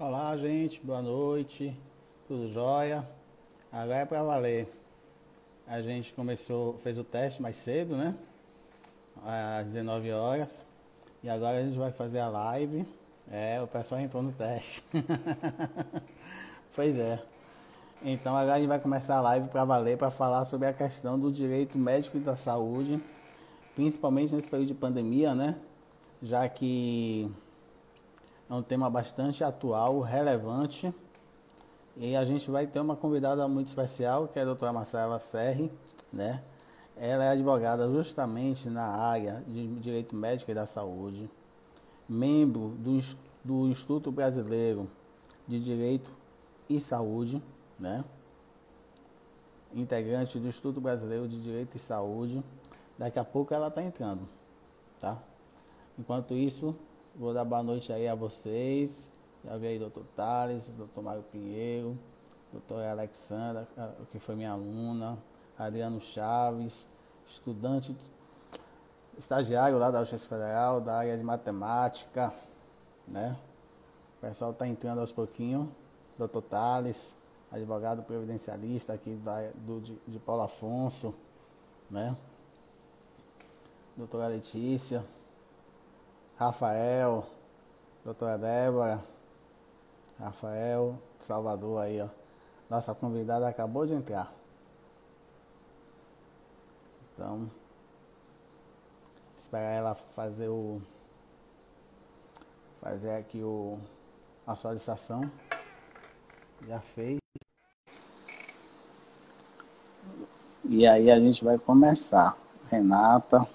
Olá, gente, boa noite, tudo jóia? Agora é para valer. A gente fez o teste mais cedo, né? Às 19 horas. E agora a gente vai fazer a live. O pessoal entrou no teste. Pois é. Então agora a gente vai começar a live para valer, para falar sobre a questão do direito médico e da saúde, principalmente nesse período de pandemia, né? Já que é um tema bastante atual, relevante. E a gente vai ter uma convidada muito especial, que é a doutora Marcela Serri, né? Ela é advogada justamente na área de Direito Médico e da Saúde, membro do Instituto Brasileiro de Direito e Saúde, né? Integrante do Instituto Brasileiro de Direito e Saúde. Daqui a pouco ela está entrando, tá? Enquanto isso, vou dar boa noite aí a vocês. Já vi aí doutor Thales, doutor Mário Pinheiro, doutora Alexandra, que foi minha aluna, Adriano Chaves, estudante, estagiário lá da Justiça Federal, da área de matemática, né? O pessoal está entrando aos pouquinhos. Doutor Thales, advogado previdencialista aqui de Paulo Afonso, né? Doutora Letícia, Rafael, doutora Débora, Rafael, Salvador aí, ó. Nossa convidada acabou de entrar. Então, esperar ela fazer aqui a solicitação. Já fez. E aí a gente vai começar. Renata,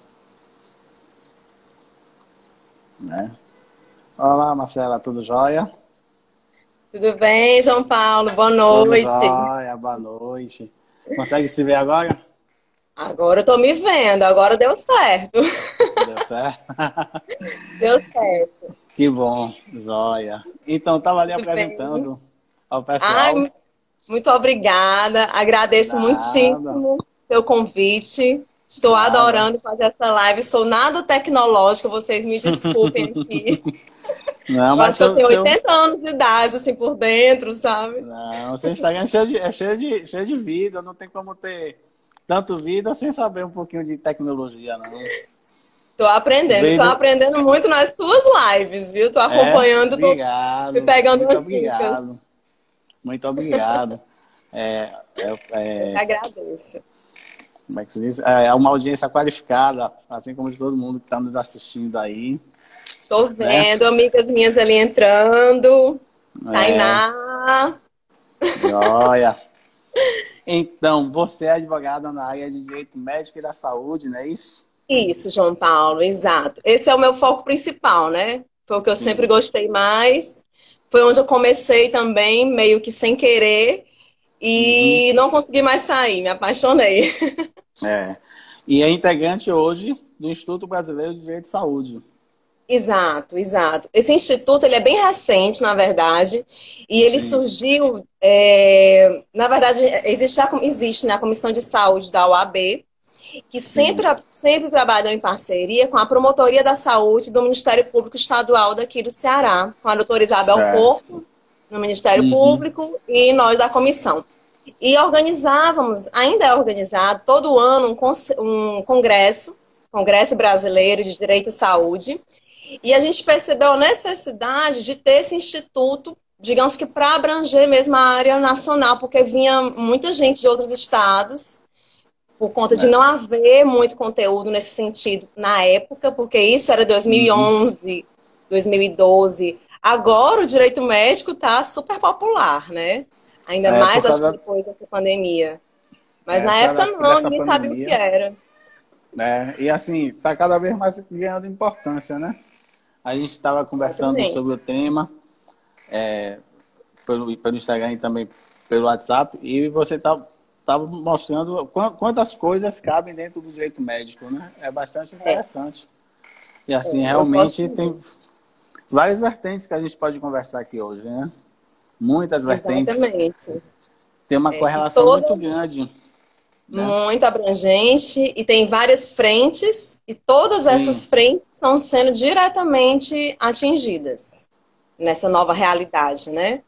né? Olá, Marcela, tudo jóia? Tudo bem, João Paulo? Boa noite. Tudo jóia, boa noite. Consegue se ver agora? Agora eu tô me vendo, agora deu certo. Deu certo? Deu certo. Que bom, jóia. Então, estava ali Tudo apresentando bem? ao pessoal. Ai, muito obrigada. Agradeço muitíssimo seu convite. Estou adorando fazer essa live. Sou nada tecnológica, vocês me desculpem aqui. Não, mas eu tenho 80 anos de idade, assim, por dentro, sabe? Não, seu Instagram é cheio de vida, não tem como ter tanto vida sem saber um pouquinho de tecnologia, não. Tô aprendendo muito nas suas lives, viu? Tô acompanhando, obrigado, tô pegando muito obrigado. Muito obrigado. Eu agradeço. Como é que se diz? É uma audiência qualificada, assim como de todo mundo que está nos assistindo aí. Tô vendo, amigas minhas ali entrando. Tainá. Joia. Então, você é advogada na área de Direito Médico e da Saúde, não é isso? Isso, João Paulo, exato. Esse é o meu foco principal, né? Foi o que eu sempre gostei mais. Foi onde eu comecei também, meio que sem querer. E não consegui mais sair, me apaixonei. E é integrante hoje do Instituto Brasileiro de Direito de Saúde. Exato, exato. Esse instituto ele é bem recente, na verdade, e ele surgiu, na verdade, existe né, a Comissão de Saúde da OAB, que sempre trabalham em parceria com a Promotoria da Saúde do Ministério Público Estadual daqui do Ceará, com a doutora Isabel Porto, no Ministério Público, e nós da comissão. E organizávamos, ainda é organizado, todo ano um Congresso Brasileiro de Direito e Saúde. E a gente percebeu a necessidade de ter esse instituto, digamos que para abranger mesmo a área nacional, porque vinha muita gente de outros estados, por conta de não haver muito conteúdo nesse sentido na época, porque isso era 2011, 2012. Agora o direito médico está super popular, né? Ainda mais acho que depois dessa pandemia. Mas na época não, ninguém sabia o que era. E assim, está cada vez mais ganhando importância, né? A gente estava conversando sobre o tema pelo Instagram e também pelo WhatsApp, e você estava mostrando quantas coisas cabem dentro do direito médico, né? É bastante interessante. E assim, realmente tem várias vertentes que a gente pode conversar aqui hoje, né? Muitas vertentes. Exatamente. Tem uma correlação muito grande. Muito abrangente e tem várias frentes e todas essas frentes estão sendo diretamente atingidas. nessa nova realidade, né?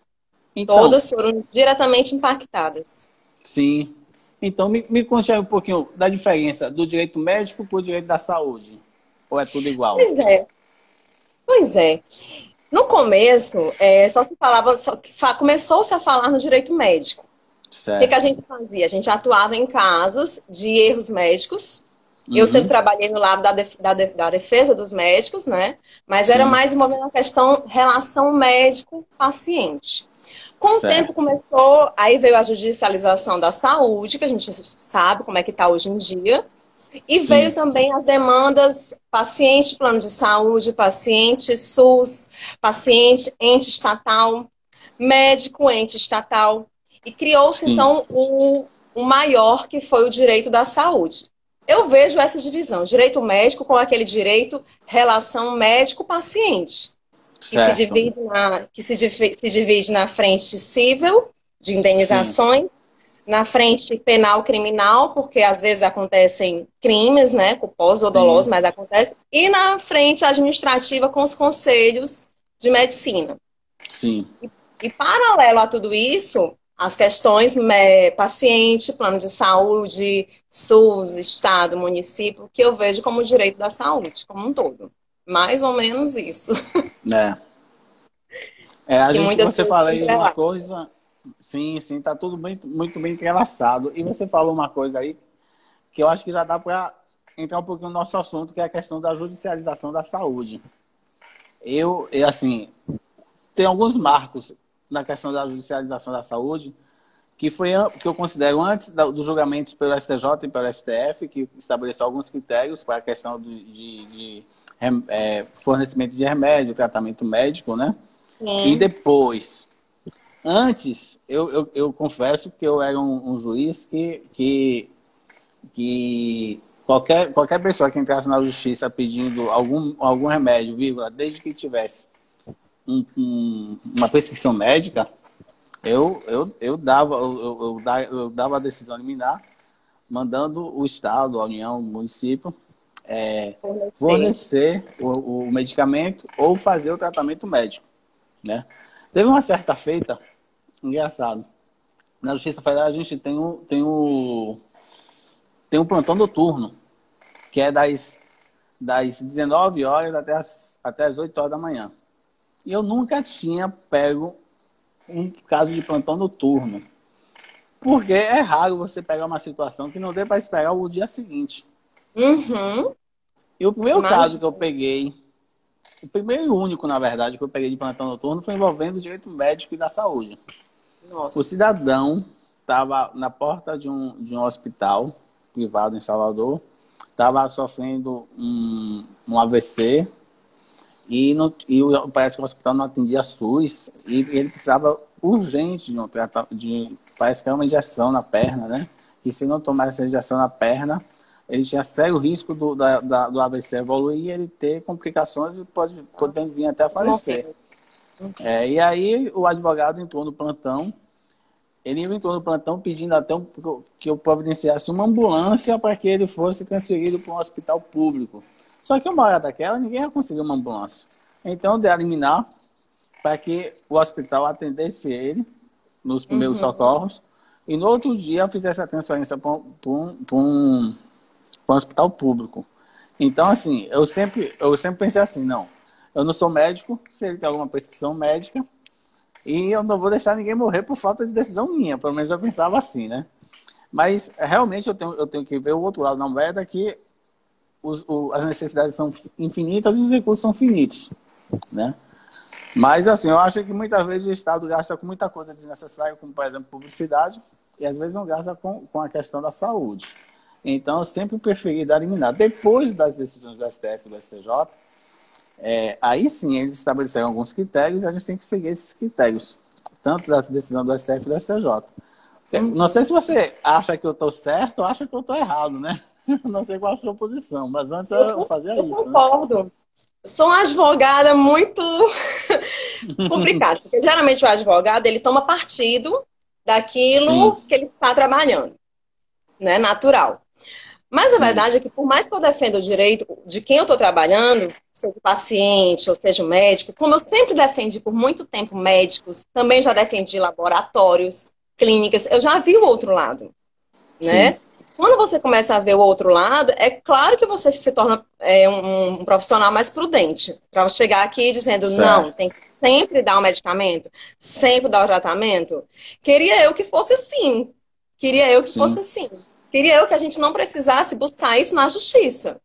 Então, Todas foram diretamente impactadas. sim. Então, me conte aí um pouquinho da diferença do direito médico para o direito da saúde. Ou é tudo igual? Pois é, pois é. No começo, só se falava, começou-se a falar no direito médico. O que que a Certo. gente fazia? A gente atuava em casos de erros médicos. Eu sempre Uhum. trabalhei no lado da defesa dos médicos, né? Mas era Sim, mais envolvendo a questão relação médico-paciente. Com o tempo certo. começou, aí veio a judicialização da saúde, que a gente sabe como é que está hoje em dia. E veio Sim, também as demandas paciente plano de saúde, paciente SUS, paciente ente estatal, médico ente estatal. E criou-se, sim, então, o maior, que foi o direito da saúde. Eu vejo essa divisão, direito médico com aquele direito relação médico-paciente, que se certo. divide se divide na frente civil, de Sim, indenizações, na frente penal criminal, porque às vezes acontecem crimes, né, culposos ou dolosos, sim, mas acontece, e na frente administrativa com os conselhos de medicina. sim. E paralelo a tudo isso, as questões paciente, plano de saúde, SUS, estado, município, que eu vejo como direito da saúde, como um todo. Mais ou menos isso. É. Que muitas Você vezes fala se aí uma entrelaça. coisa, sim, sim, tá tudo bem, muito bem entrelaçado. E você falou uma coisa aí que eu acho que já dá para entrar um pouquinho no nosso assunto, que é a questão da judicialização da saúde. Assim, tem alguns marcos na questão da judicialização da saúde que eu considero antes dos julgamentos pelo STJ e pelo STF, que estabeleceu alguns critérios para a questão de fornecimento de remédio, tratamento médico, né? E Sim. depois, antes, eu confesso que eu era um juiz que qualquer pessoa que entrasse na justiça pedindo algum remédio, vírgula, desde que tivesse uma prescrição médica, eu dava a decisão liminar, mandando o Estado, a União, o município, Fornecer. fornecer o medicamento ou fazer o tratamento médico, né? Teve uma certa feita, engraçado, na Justiça Federal a gente tem um plantão noturno, que é das 19 horas até as 8 horas da manhã. E eu nunca tinha pego um caso de plantão noturno. Porque é raro você pegar uma situação que não dê para esperar o dia seguinte. Uhum. E o primeiro caso que eu Imagina. peguei, o primeiro e único, na verdade, que eu peguei de plantão noturno foi envolvendo o direito médico e da saúde. O Nossa. cidadão estava na porta de um hospital privado em Salvador, estava sofrendo um AVC parece que o hospital não atendia a SUS e ele precisava urgente de parece que era uma injeção na perna, né? E se não tomasse essa injeção na perna, ele tinha sério risco do AVC evoluir e ele ter complicações e poder vir até a falecer. Morreu. E aí o advogado entrou no plantão, ele entrou no plantão pedindo até que eu providenciasse uma ambulância para que ele fosse transferido para um hospital público. Só que uma hora daquela, ninguém ia conseguir uma ambulância. Então, dei a liminar para que o hospital atendesse ele nos primeiros Uhum. socorros e no outro dia eu fizesse a transferência para um hospital público. Então, assim, eu sempre pensei assim, não, eu não sou médico, se ele tem alguma prescrição médica, e eu não vou deixar ninguém morrer por falta de decisão minha, pelo menos eu pensava assim, né? Mas realmente eu tenho que ver o outro lado da moeda, que as necessidades são infinitas e os recursos são finitos, né? Mas, assim, eu acho que muitas vezes o Estado gasta com muita coisa desnecessária, como, por exemplo, publicidade, e às vezes não gasta com a questão da saúde. Então, eu sempre preferi dar liminar. Depois das decisões do STF e do STJ, aí sim eles estabeleceram alguns critérios e a gente tem que seguir esses critérios, tanto da decisão do STF e do STJ. Não sei Uhum. se você acha que eu estou certo ou acha que eu estou errado, né? Não sei qual a sua posição, mas antes eu fazia Eu isso, né? concordo. Eu sou uma advogada muito complicada, porque geralmente o advogado ele toma partido Sim, daquilo que ele está trabalhando, né? Natural. Mas a sim, verdade é que, por mais que eu defenda o direito de quem eu estou trabalhando, seja o paciente ou seja o médico, como eu sempre defendi por muito tempo médicos, também já defendi laboratórios, clínicas, eu já vi o outro lado, sim, né? Quando você começa a ver o outro lado, é claro que você se torna um profissional mais prudente. Para chegar aqui dizendo, não, certo. tem que sempre dar o medicamento, sempre dar o tratamento. Queria eu que fosse assim. Queria eu que fosse Sim, assim. Queria eu que a gente não precisasse buscar isso na justiça.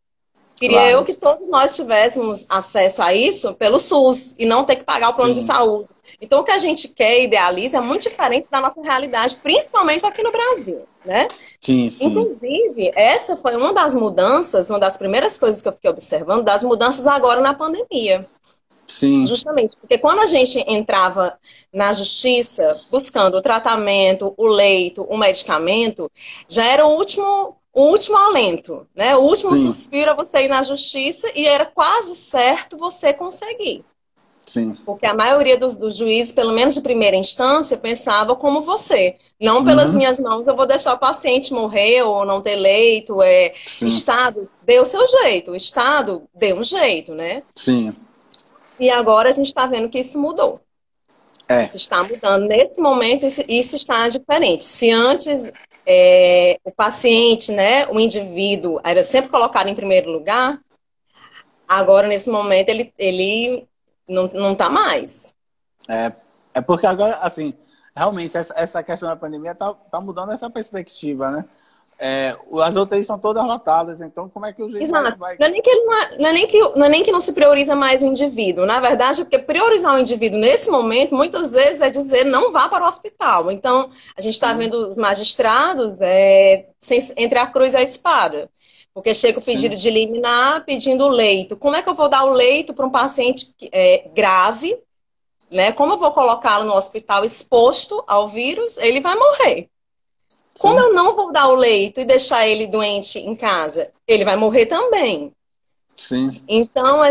Queria eu claro. que todos nós tivéssemos acesso a isso pelo SUS e não ter que pagar o plano de Sim, saúde. Então, o que a gente quer e idealiza é muito diferente da nossa realidade, principalmente aqui no Brasil, né? sim, sim, Inclusive, essa foi uma das mudanças, uma das primeiras coisas que eu fiquei observando, das mudanças agora na pandemia. sim, Justamente, porque quando a gente entrava na justiça buscando o tratamento, o leito, o medicamento, já era o último alento, né? O último sim, suspiro a você ir na justiça e era quase certo você conseguir. sim. Porque a maioria dos juízes, pelo menos de primeira instância, pensava como você. Não pelas Uhum, minhas mãos eu vou deixar o paciente morrer ou não ter leito. sim, Estado deu o seu jeito, o Estado deu um jeito, né? sim. E agora a gente está vendo que isso mudou. É, Isso está mudando. Nesse momento, isso está diferente. Se antes o paciente, né, o indivíduo, era sempre colocado em primeiro lugar, agora, nesse momento, ele não está mais. é, é porque agora, assim, realmente essa questão da pandemia tá mudando essa perspectiva, né? As UTIs são todas lotadas, então como é que o juiz Exato. vai... Não é nem que, não é nem que não se prioriza mais o indivíduo. Na verdade, é porque priorizar o indivíduo nesse momento, muitas vezes, é dizer não vá para o hospital. Então, a gente está Sim, vendo os magistrados entre a cruz e a espada. Porque chega o pedido sim, de liminar, pedindo o leito. Como é que eu vou dar o leito para um paciente grave, né? Como eu vou colocá-lo no hospital exposto ao vírus? Ele vai morrer. Como sim, eu não vou dar o leito e deixar ele doente em casa? Ele vai morrer também. sim. Então,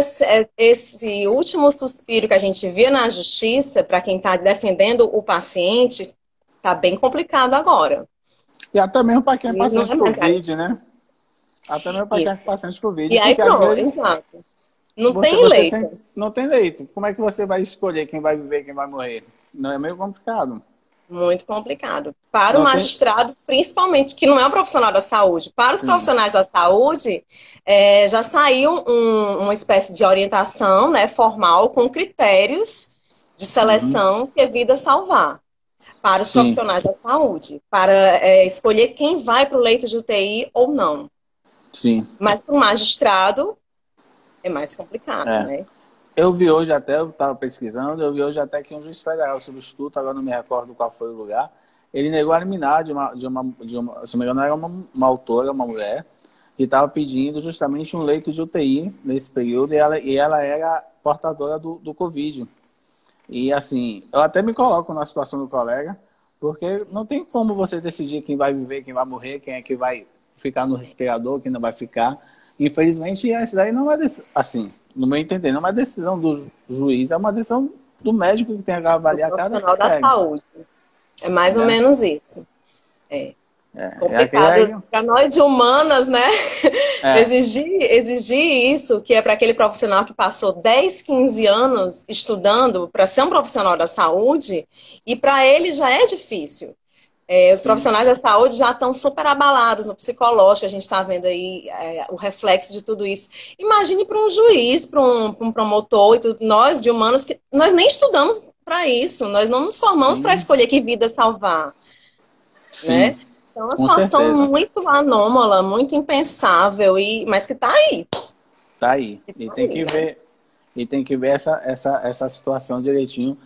esse último suspiro que a gente vê na justiça, para quem está defendendo o paciente, está bem complicado agora. E até mesmo para quem é E não paciente é de mais Covid, garantido. né? Até mesmo para quem é Isso. paciente de Covid, E aí, porque às pronto, vezes exato. Não tem você tem, leito. não tem leito. Como é que você vai escolher quem vai viver, quem vai morrer? Não é meio complicado. Muito complicado. Para o Não tem. magistrado, principalmente, que não é um profissional da saúde. Para os Sim. profissionais da saúde, já saiu uma espécie de orientação, né, formal com critérios de Uhum. seleção que é vida salvar. Para os Sim. profissionais da saúde, para escolher quem vai para o leito de UTI ou não. Sim. Mas para o magistrado é mais complicado, É. né? Eu vi hoje até, eu estava pesquisando, eu vi hoje até que um juiz federal substituto, agora não me recordo qual foi o lugar, ele negou a liminar se não me engano, era uma autora, uma mulher, que estava pedindo justamente um leito de UTI nesse período e ela era portadora do Covid. E assim, eu até me coloco na situação do colega, porque não tem como você decidir quem vai viver, quem vai morrer, quem é que vai ficar no respirador, quem não vai ficar. Infelizmente, essa daí não é assim, no meu entender, não é uma decisão do juiz, é uma decisão do médico que tem que Do avaliar cada profissional da critério, saúde. É mais ou né? menos isso. É. É aquele Complicado aí, para nós de humanas, né? é, Exigir isso, que é para aquele profissional que passou 10, 15 anos estudando para ser um profissional da saúde, e para ele já é difícil. Os sim, profissionais da saúde já estão super abalados no psicológico, a gente está vendo aí o reflexo de tudo isso. Imagine para um juiz, para um promotor, e tudo. Nós de humanas, que nós nem estudamos para isso, nós não nos formamos para sim, escolher que vida salvar, sim, né? Então, é uma com situação certeza, muito anômala, muito impensável, mas que está aí. tá aí. Que E tá tem aí, que né? ver, essa situação direitinho.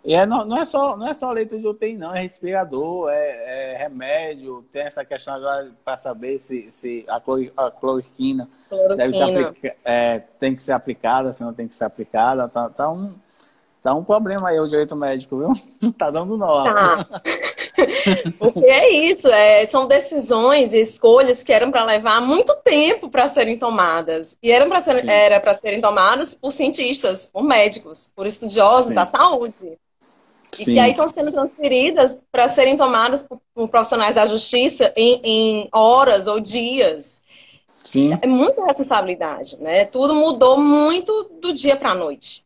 E não é só leito de UTI, não, é respirador, é remédio, tem essa questão agora para saber se a cloroquina deve ser Cloroquina. tem que ser aplicada, se não tem que ser aplicada. Tá um problema aí o direito médico, viu? Tá dando nó. Tá. Porque é isso, são decisões e escolhas que eram para levar muito tempo para serem tomadas. E Sim, era para serem tomadas por cientistas, por médicos, por estudiosos da sim, saúde. E que aí sim, estão sendo transferidas para serem tomadas por profissionais da justiça em horas ou dias. Sim. É muita responsabilidade, né? Tudo mudou muito do dia para a noite.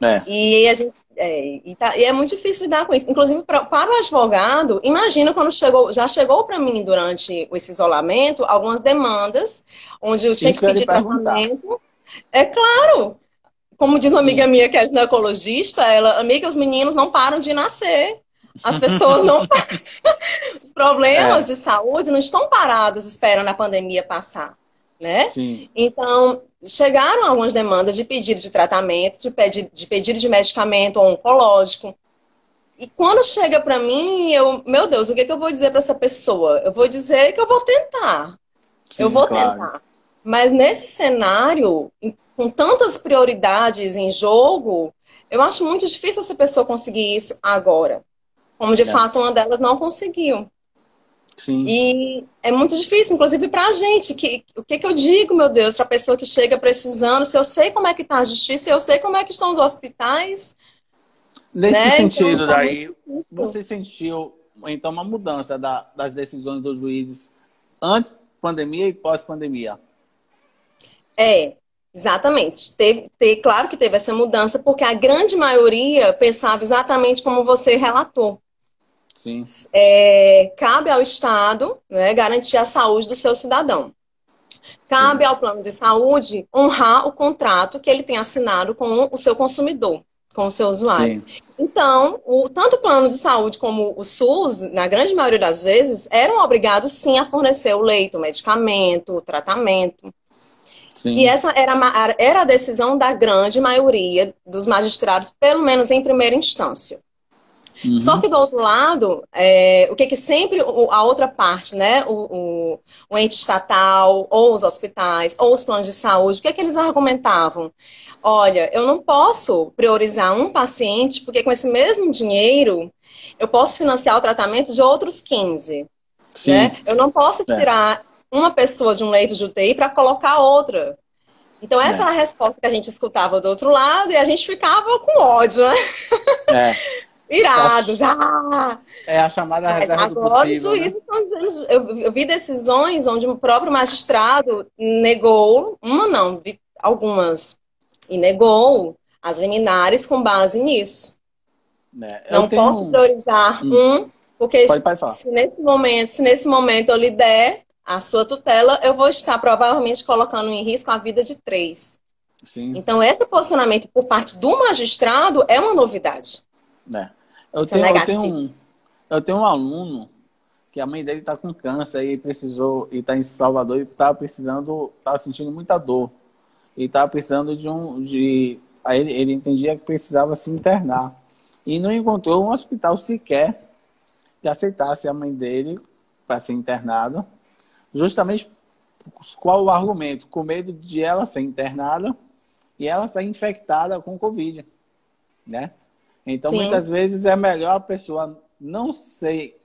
É. E a gente e é muito difícil lidar com isso. Inclusive, para o advogado, imagina quando já chegou para mim durante esse isolamento algumas demandas, onde eu tinha Isso que que eu ia lhe pedir perguntar. tratamento. É claro, como diz uma amiga Sim. minha que é ginecologista, ela, amiga, os meninos não param de nascer. As pessoas não. Os problemas É, de saúde não estão parados esperando a pandemia passar, né? sim. Então, chegaram algumas demandas de pedido de tratamento, de pedido de medicamento oncológico. E quando chega para mim, meu Deus, o que que eu vou dizer para essa pessoa? Eu vou dizer que eu vou tentar. Eu Sim, vou claro. tentar. Mas nesse cenário, com tantas prioridades em jogo, eu acho muito difícil essa pessoa conseguir isso agora. Como de É, fato uma delas não conseguiu. sim. E é muito difícil, inclusive para a gente. O que que eu digo, meu Deus, para a pessoa que chega precisando, se eu sei como é que está a justiça, eu sei como é que estão os hospitais, Nesse né? Então sentido está muito daí, difícil. você sentiu então uma mudança das decisões dos juízes antes pandemia e pós-pandemia? É, exatamente. Claro que teve essa mudança, porque a grande maioria pensava exatamente como você relatou. Sim, Cabe ao Estado, né, garantir a saúde do seu cidadão. sim, Cabe ao plano de saúde honrar o contrato que ele tem assinado com o seu consumidor, com o seu usuário. sim. Então, tanto o plano de saúde como o SUS, na grande maioria das vezes, eram obrigados sim a fornecer o leito, o medicamento, o tratamento. E Sim. essa era a decisão da grande maioria dos magistrados, pelo menos em primeira instância. Só Uhum. que do outro lado, o que sempre a outra parte, né, o ente estatal, ou os hospitais, ou os planos de saúde, o que eles argumentavam? Olha, eu não posso priorizar um paciente, porque com esse mesmo dinheiro eu posso financiar o tratamento de outros 15, Sim. né? Eu não posso É, tirar uma pessoa de um leito de UTI para colocar outra. Então essa é. era a resposta que a gente escutava do outro lado e a gente ficava com ódio, né? É. É a, Irados. Ah! é a chamada Mas reserva do agora os possível, né? juízes estão dizendo. Eu vi decisões onde o próprio magistrado negou, uma não, vi algumas, e negou as liminares com base nisso. É, eu Não posso tenho. priorizar um, porque Pode falar. se nesse momento eu lhe der a sua tutela, eu vou estar provavelmente colocando em risco a vida de 3. Sim. Então, esse posicionamento por parte do magistrado é uma novidade. É. Eu Isso é tenho, eu tenho negativo. um, eu tenho um aluno que a mãe dele está com câncer e precisou, e está em Salvador e estava precisando, estava sentindo muita dor. E estava precisando aí ele entendia que precisava se internar. E não encontrou um hospital sequer que aceitasse a mãe dele para ser internada. Justamente qual o argumento? Com medo de ela ser internada e ela ser infectada com Covid, né? Então, Sim. muitas vezes é melhor a pessoa não ser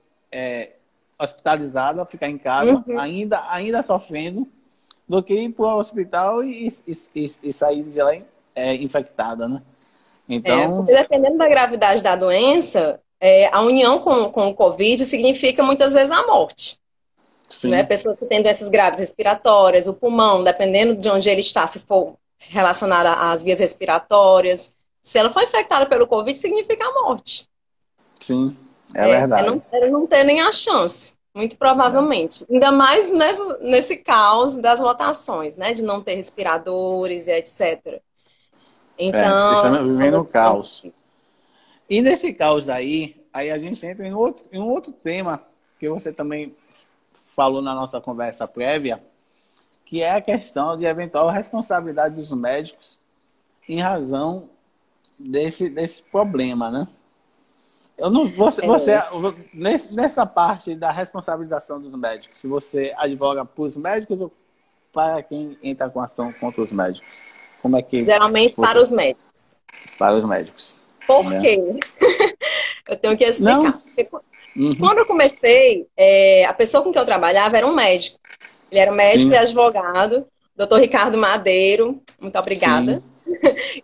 hospitalizada, ficar em casa, Uhum. ainda sofrendo, do que ir para o hospital e sair de lá infectada, né? Porque Então, dependendo da gravidade da doença, a união com o Covid significa muitas vezes a morte. Né? sim, Pessoas que têm doenças graves respiratórias, o pulmão, dependendo de onde ele está, se for relacionada às vias respiratórias. Se ela for infectada pelo Covid, significa a morte. sim, é verdade. É não ter nem a chance, muito provavelmente. Ainda mais nesse caos das lotações, né? De não ter respiradores e etc. Então, Estamos são vivendo o decisões. caos. E nesse caos daí, aí a gente entra em um outro tema que você também falou na nossa conversa prévia, que é a questão de eventual responsabilidade dos médicos em razão desse problema, né? Eu não, É, nessa parte da responsabilização dos médicos, se você advoga para os médicos ou para quem entra com ação contra os médicos? Como é que geralmente para você os médicos. para os médicos, Por né? quê? Eu tenho que Não? explicar. Porque Uhum. quando eu comecei, a pessoa com quem eu trabalhava era um médico. Ele era um médico e Sim, advogado, doutor Ricardo Madeiro, muito sim, obrigada,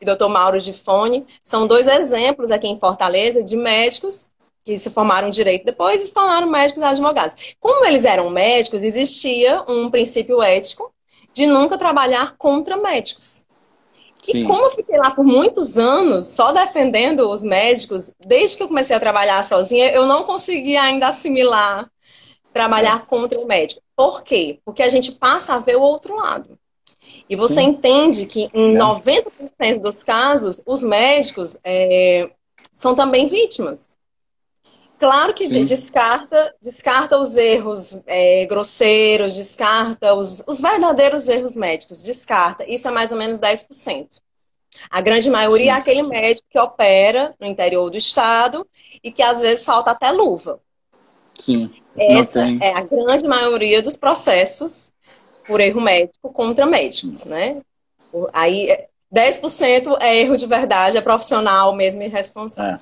e doutor Mauro Gifone. São dois exemplos aqui em Fortaleza de médicos que se formaram em direito, depois se tornaram médicos e advogados. Como eles eram médicos, existia um princípio ético de nunca trabalhar contra médicos. E Sim. como eu fiquei lá por muitos anos, só defendendo os médicos, desde que eu comecei a trabalhar sozinha, eu não consegui ainda assimilar trabalhar contra o médico. Por quê? Porque a gente passa a ver o outro lado. E você Sim. entende que em É. 90% dos casos, os médicos são também vítimas. Claro que Sim. descarta os erros grosseiros, descarta os verdadeiros erros médicos, descarta. Isso é mais ou menos 10%. A grande maioria é Sim. aquele médico que opera no interior do estado e que às vezes falta até luva. Sim. Não Essa tem. é a grande maioria dos processos por erro médico contra médicos, né? Aí 10% é erro de verdade, é profissional mesmo irresponsável.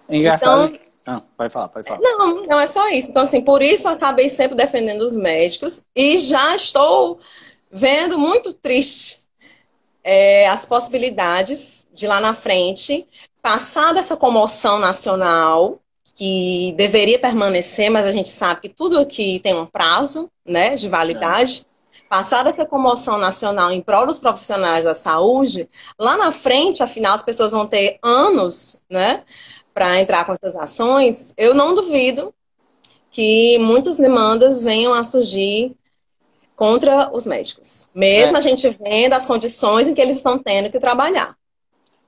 É. É engraçado Então, que... Ah, pode falar, pode falar. não é só isso. Então, assim, por isso eu acabei sempre defendendo os médicos e já estou vendo muito triste as possibilidades de lá na frente passar dessa comoção nacional que deveria permanecer, mas a gente sabe que tudo aqui tem um prazo, né, de É. validade. Passar dessa comoção nacional em prol dos profissionais da saúde, lá na frente, afinal, as pessoas vão ter anos, né, para entrar com essas ações. Eu não duvido que muitas demandas venham a surgir contra os médicos. Mesmo a É, gente vendo as condições em que eles estão tendo que trabalhar.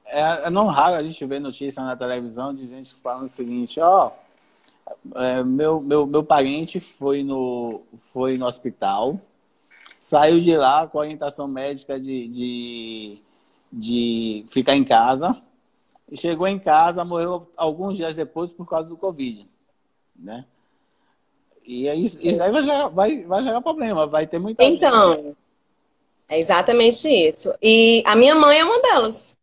é não raro a gente ver notícia na televisão de gente falando o seguinte, ó, meu parente foi no hospital, saiu de lá com a orientação médica de ficar em casa, e chegou em casa, morreu alguns dias depois por causa do Covid, né? E aí, isso aí vai gerar problema, vai ter muita gente. Então, é exatamente isso. E a minha mãe é uma delas.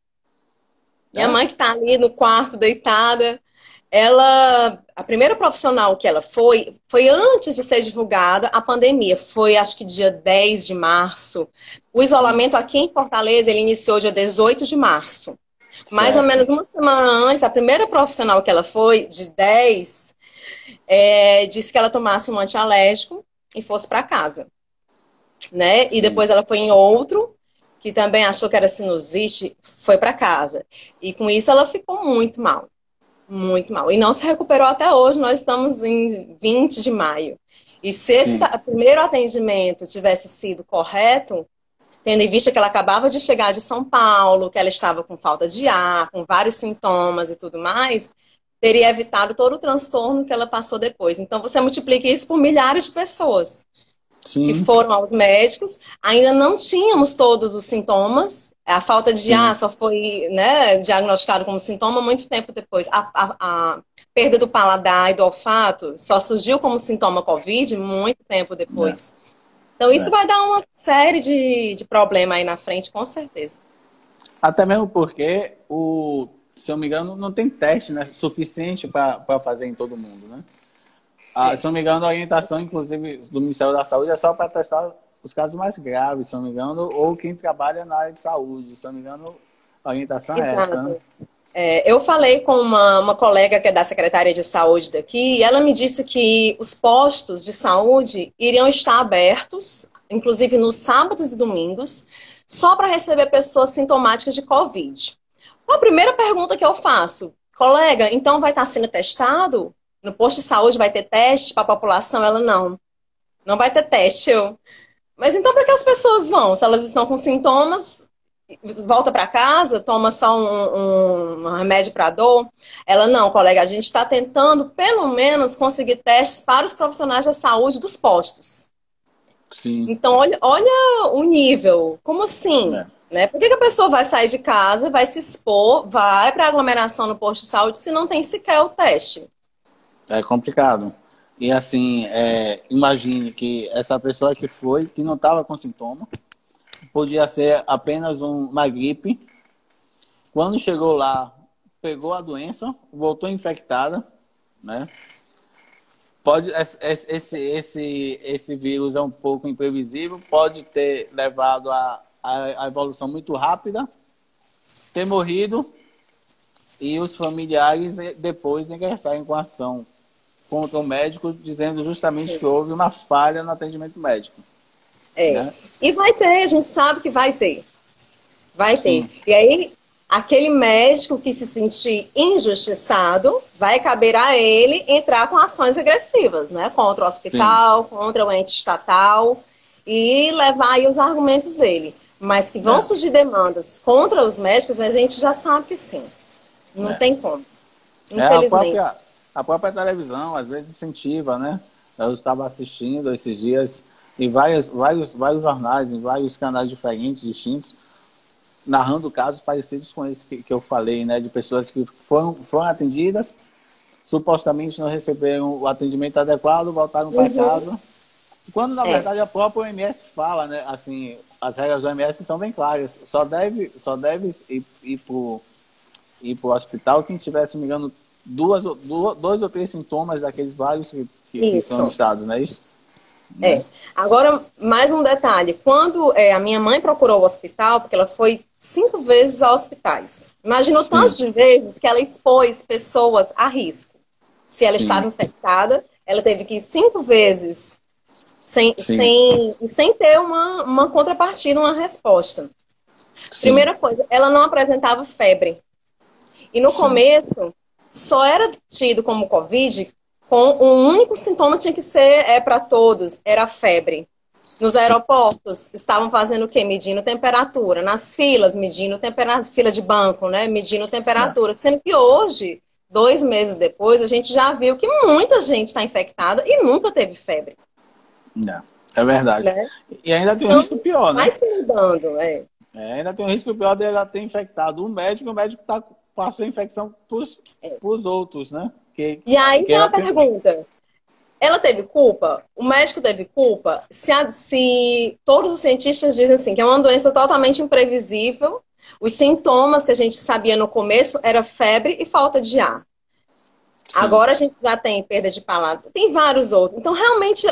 Minha Né? mãe que está ali no quarto, deitada, a primeira profissional que ela foi antes de ser divulgada a pandemia. Foi, acho que dia 10 de março. O isolamento aqui em Fortaleza, ele iniciou dia 18 de março. Mais ou Certo. menos uma semana antes, a primeira profissional que ela foi, de 10, disse que ela tomasse um antialérgico e fosse para casa, né? E Sim. depois ela foi em outro, que também achou que era sinusite, foi para casa. E com isso ela ficou muito mal. Muito mal. E não se recuperou até hoje. Nós estamos em 20 de maio. E se esse Sim. primeiro atendimento tivesse sido correto, tendo em vista que ela acabava de chegar de São Paulo, que ela estava com falta de ar, com vários sintomas e tudo mais, teria evitado todo o transtorno que ela passou depois. Então, você multiplica isso por milhares de pessoas que Sim. foram aos médicos, ainda não tínhamos todos os sintomas, a falta de ar Sim. só foi, né, diagnosticado como sintoma muito tempo depois. A perda do paladar e do olfato só surgiu como sintoma Covid muito tempo É. depois. Então isso É. vai dar uma série de problema aí na frente, com certeza. Até mesmo porque, se eu não me engano, não tem teste, né, suficiente para fazer em todo mundo, né? É. Se eu não me engano, a orientação, inclusive, do Ministério da Saúde é só para testar os casos mais graves, se eu não me engano, ou quem trabalha na área de saúde. Se eu não me engano, a orientação é essa, né? Exato. Eu falei com uma colega que é da Secretaria de Saúde daqui, e ela me disse que os postos de saúde iriam estar abertos, inclusive nos sábados e domingos, só para receber pessoas sintomáticas de Covid. Então, a primeira pergunta que eu faço, colega, então vai estar sendo testado? No posto de saúde vai ter teste para a população? Ela, não vai ter teste. Mas então para que as pessoas vão? Se elas estão com sintomas, volta para casa, toma só um remédio para dor. Ela, não, colega, a gente está tentando, pelo menos, conseguir testes para os profissionais da saúde dos postos. Sim. Então, olha o nível. Como assim? É. Né? Por que a pessoa vai sair de casa, vai se expor, vai para aglomeração no posto de saúde se não tem sequer o teste? É complicado. E assim, imagine que essa pessoa que foi, que não estava com sintoma, podia ser apenas uma gripe. Quando chegou lá, pegou a doença, voltou infectada, né? Esse vírus é um pouco imprevisível, pode ter levado a evolução muito rápida, ter morrido e os familiares depois ingressarem com ação contra o médico, dizendo justamente que houve uma falha no atendimento médico. né? E vai ter, a gente sabe que vai ter. Vai ter. Sim, E aí, aquele médico que se sentir injustiçado, vai caber a ele entrar com ações agressivas, né? Contra o sim, hospital, contra o ente estatal e levar aí os argumentos dele. Mas que vão né? surgir demandas contra os médicos, a gente já sabe que sim. Não Né? tem como. É Infelizmente. a própria televisão, às vezes, incentiva, né? Eu estava assistindo esses dias em vários jornais, em vários canais diferentes, distintos, narrando casos parecidos com esse que eu falei, né? De pessoas que foram atendidas, supostamente não receberam o atendimento adequado, voltaram para Uhum. casa. Quando, na É, verdade, a própria OMS fala, né? Assim, as regras da OMS são bem claras. Só deve ir para o hospital quem tiver, se não me engano, dois ou três sintomas daqueles vários que são isso. listados, não é isso? Né? É. Agora, mais um detalhe. Quando a minha mãe procurou o hospital, porque ela foi 5 vezes a hospitais. Imagina o tanto Sim, de vezes que ela expôs pessoas a risco. Se ela estava sim, infectada, ela teve que ir 5 vezes sim, sem ter uma contrapartida, uma resposta. sim, Primeira coisa, ela não apresentava febre. E no sim, começo, só era tido como Covid com um único sintoma, tinha que ser para todos, era a febre. Nos sim. aeroportos, estavam fazendo o quê? Medindo temperatura. Nas filas, medindo temperatura. Fila de banco, né? Medindo Né? temperatura. Sendo que hoje, 2 meses depois, a gente já viu que muita gente está infectada e nunca teve febre, Né? É verdade. né? E ainda tem um Então, risco pior, né? vai se mudando, Ainda tem um risco pior dela ter infectado um médico e o médico passou a infecção para os outros, né? E aí Que tem uma ela tem... pergunta. Ela teve culpa? O médico teve culpa? Se todos os cientistas dizem assim, que é uma doença totalmente imprevisível, os sintomas que a gente sabia no começo era febre e falta de ar. Sim. Agora a gente já tem perda de palavra, tem vários outros. Então, realmente,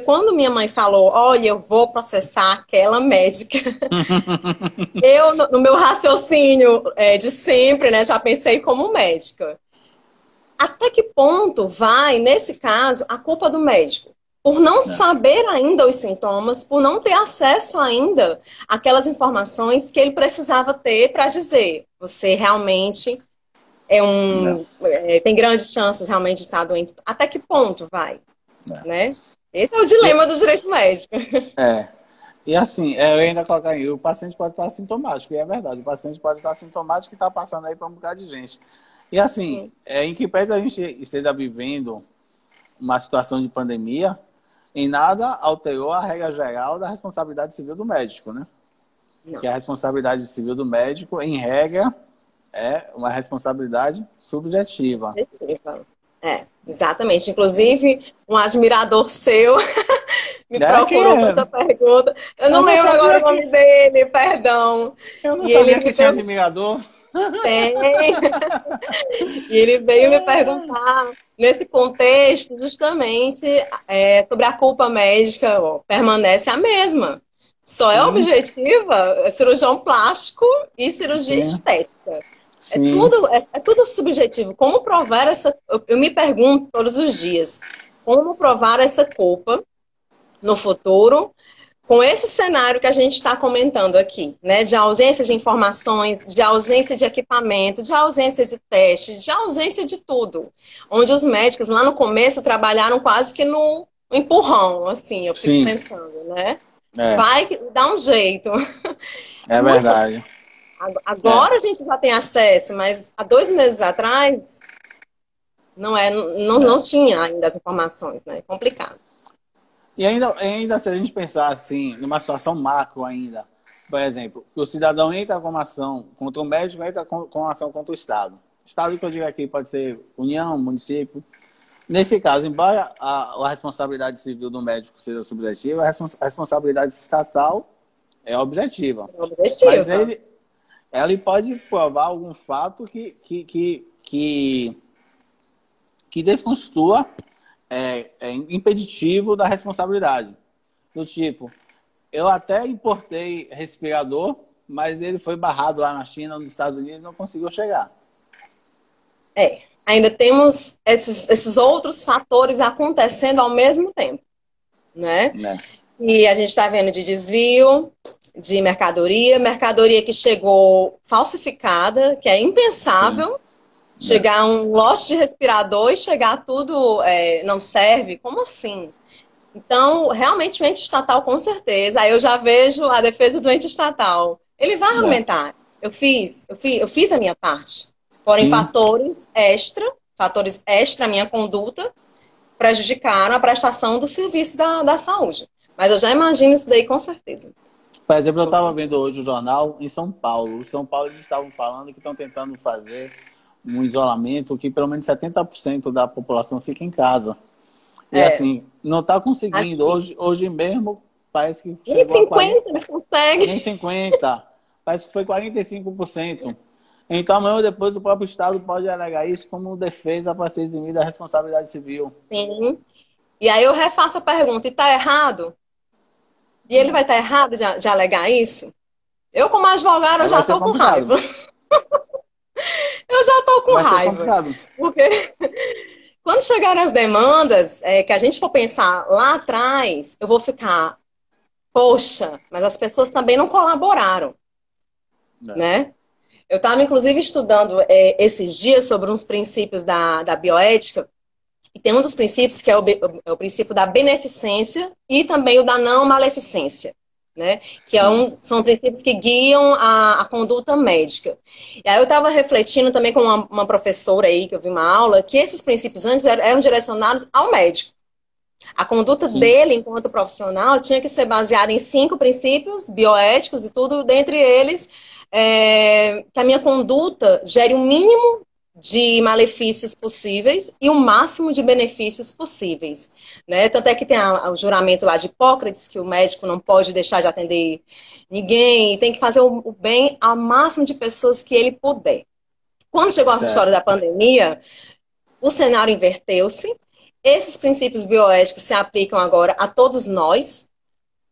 quando minha mãe falou, olha, eu vou processar aquela médica, eu, no meu raciocínio de sempre, né, já pensei como médica. Até que ponto vai, nesse caso, a culpa do médico? Por não Né? saber ainda os sintomas, por não ter acesso ainda àquelas informações que ele precisava ter para dizer, você realmente Né? tem grandes chances realmente de estar doente. Até que ponto vai, Né? né? Esse é o E, dilema do direito médico. é, e assim, eu ainda colocar aí, o paciente pode estar assintomático, e é verdade, o paciente pode estar assintomático e está passando aí para um bocado de gente. E assim, em que pese a gente esteja vivendo uma situação de pandemia, em nada alterou a regra geral da responsabilidade civil do médico, né? Não. Que a responsabilidade civil do médico, em regra, é uma responsabilidade subjetiva. Objetiva. Exatamente. Inclusive, um admirador seu me Quem procurou com é? essa pergunta. Eu Eu não não lembro agora sabia o nome dele, perdão. eu não E ele sabia me que tinha perguntou. admirador. E ele veio me perguntar, nesse contexto, justamente, sobre a culpa médica, ó, permanece a mesma. Só é Sim, objetiva cirurgião plástico e cirurgia sim, estética. sim, É tudo subjetivo. Como provar essa. Eu me pergunto todos os dias, como provar essa culpa no futuro com esse cenário que a gente está comentando aqui, né? De ausência de informações, de ausência de equipamento, de ausência de teste, de ausência de tudo. Onde os médicos lá no começo trabalharam quase que no empurrão, assim, eu fico sim. pensando, né? É, Vai dar um jeito. é Muito verdade. É. Agora a gente já tem acesso, mas há 2 meses atrás não É. tinha ainda as informações, né? Complicado. E ainda se a gente pensar assim, numa situação macro ainda, por exemplo, que o cidadão entra com uma ação contra o médico, entra com uma ação contra o Estado. Estado que eu digo aqui pode ser União, município. Nesse caso, embora a responsabilidade civil do médico seja subjetiva, a responsabilidade estatal é objetiva. Mas Objetiva. ele pode provar algum fato que desconstitua impeditivo da responsabilidade. Do tipo, eu até importei respirador, mas ele foi barrado lá na China, nos Estados Unidos, e não conseguiu chegar. Ainda temos esses outros fatores acontecendo ao mesmo tempo, né? Né? E a gente está vendo de desvio de mercadoria, mercadoria que chegou falsificada, que é Sim. impensável. É. Chegar um lote de respirador e chegar tudo não serve? Como assim? Então, realmente, o ente estatal, com certeza. Aí eu já vejo a defesa do ente estatal. Ele vai É. argumentar. Eu fiz a minha parte. Porém, Sim. fatores extra à minha conduta, prejudicaram a prestação do serviço da saúde. Mas eu já imagino isso daí com certeza. Por exemplo, eu Com estava certeza. vendo hoje o jornal em São Paulo. Em São Paulo eles estavam falando que estão tentando fazer um isolamento que pelo menos 70% da população fica em casa. E É, assim, não está conseguindo. aqui. Hoje mesmo parece que Nem chegou a 40, 50 eles conseguem. nem 50%. Parece que foi 45%. Então amanhã ou depois o próprio Estado pode alegar isso como defesa para ser eximida da responsabilidade civil. Sim. E aí eu refaço a pergunta, e tá errado? E ele vai É. estar errado de alegar isso? Eu, como advogada, eu Aí vai já ser tô com raiva. complicado. Eu já tô com Vai ser raiva. complicado. Porque quando chegarem as demandas, que a gente for pensar lá atrás, eu vou ficar, poxa, mas as pessoas também não colaboraram, É. né? Eu estava, inclusive, estudando esses dias sobre uns princípios da bioética, e tem um dos princípios que é o princípio da beneficência e também o da não maleficência, né? Que Sim. são princípios que guiam a conduta médica. E aí eu estava refletindo também com uma professora aí, que eu vi uma aula, que esses princípios antes eram direcionados ao médico. A conduta Sim. dele, enquanto profissional, tinha que ser baseada em 5 princípios bioéticos e tudo, dentre eles, que a minha conduta gere o mínimo de malefícios possíveis e o máximo de benefícios possíveis, né? Tanto é que tem o juramento lá de Hipócrates, que o médico não pode deixar de atender ninguém, tem que fazer o bem ao máximo de pessoas que ele puder. Quando chegou essa história Certo. da pandemia, o cenário inverteu-se. Esses princípios bioéticos se aplicam agora a todos nós.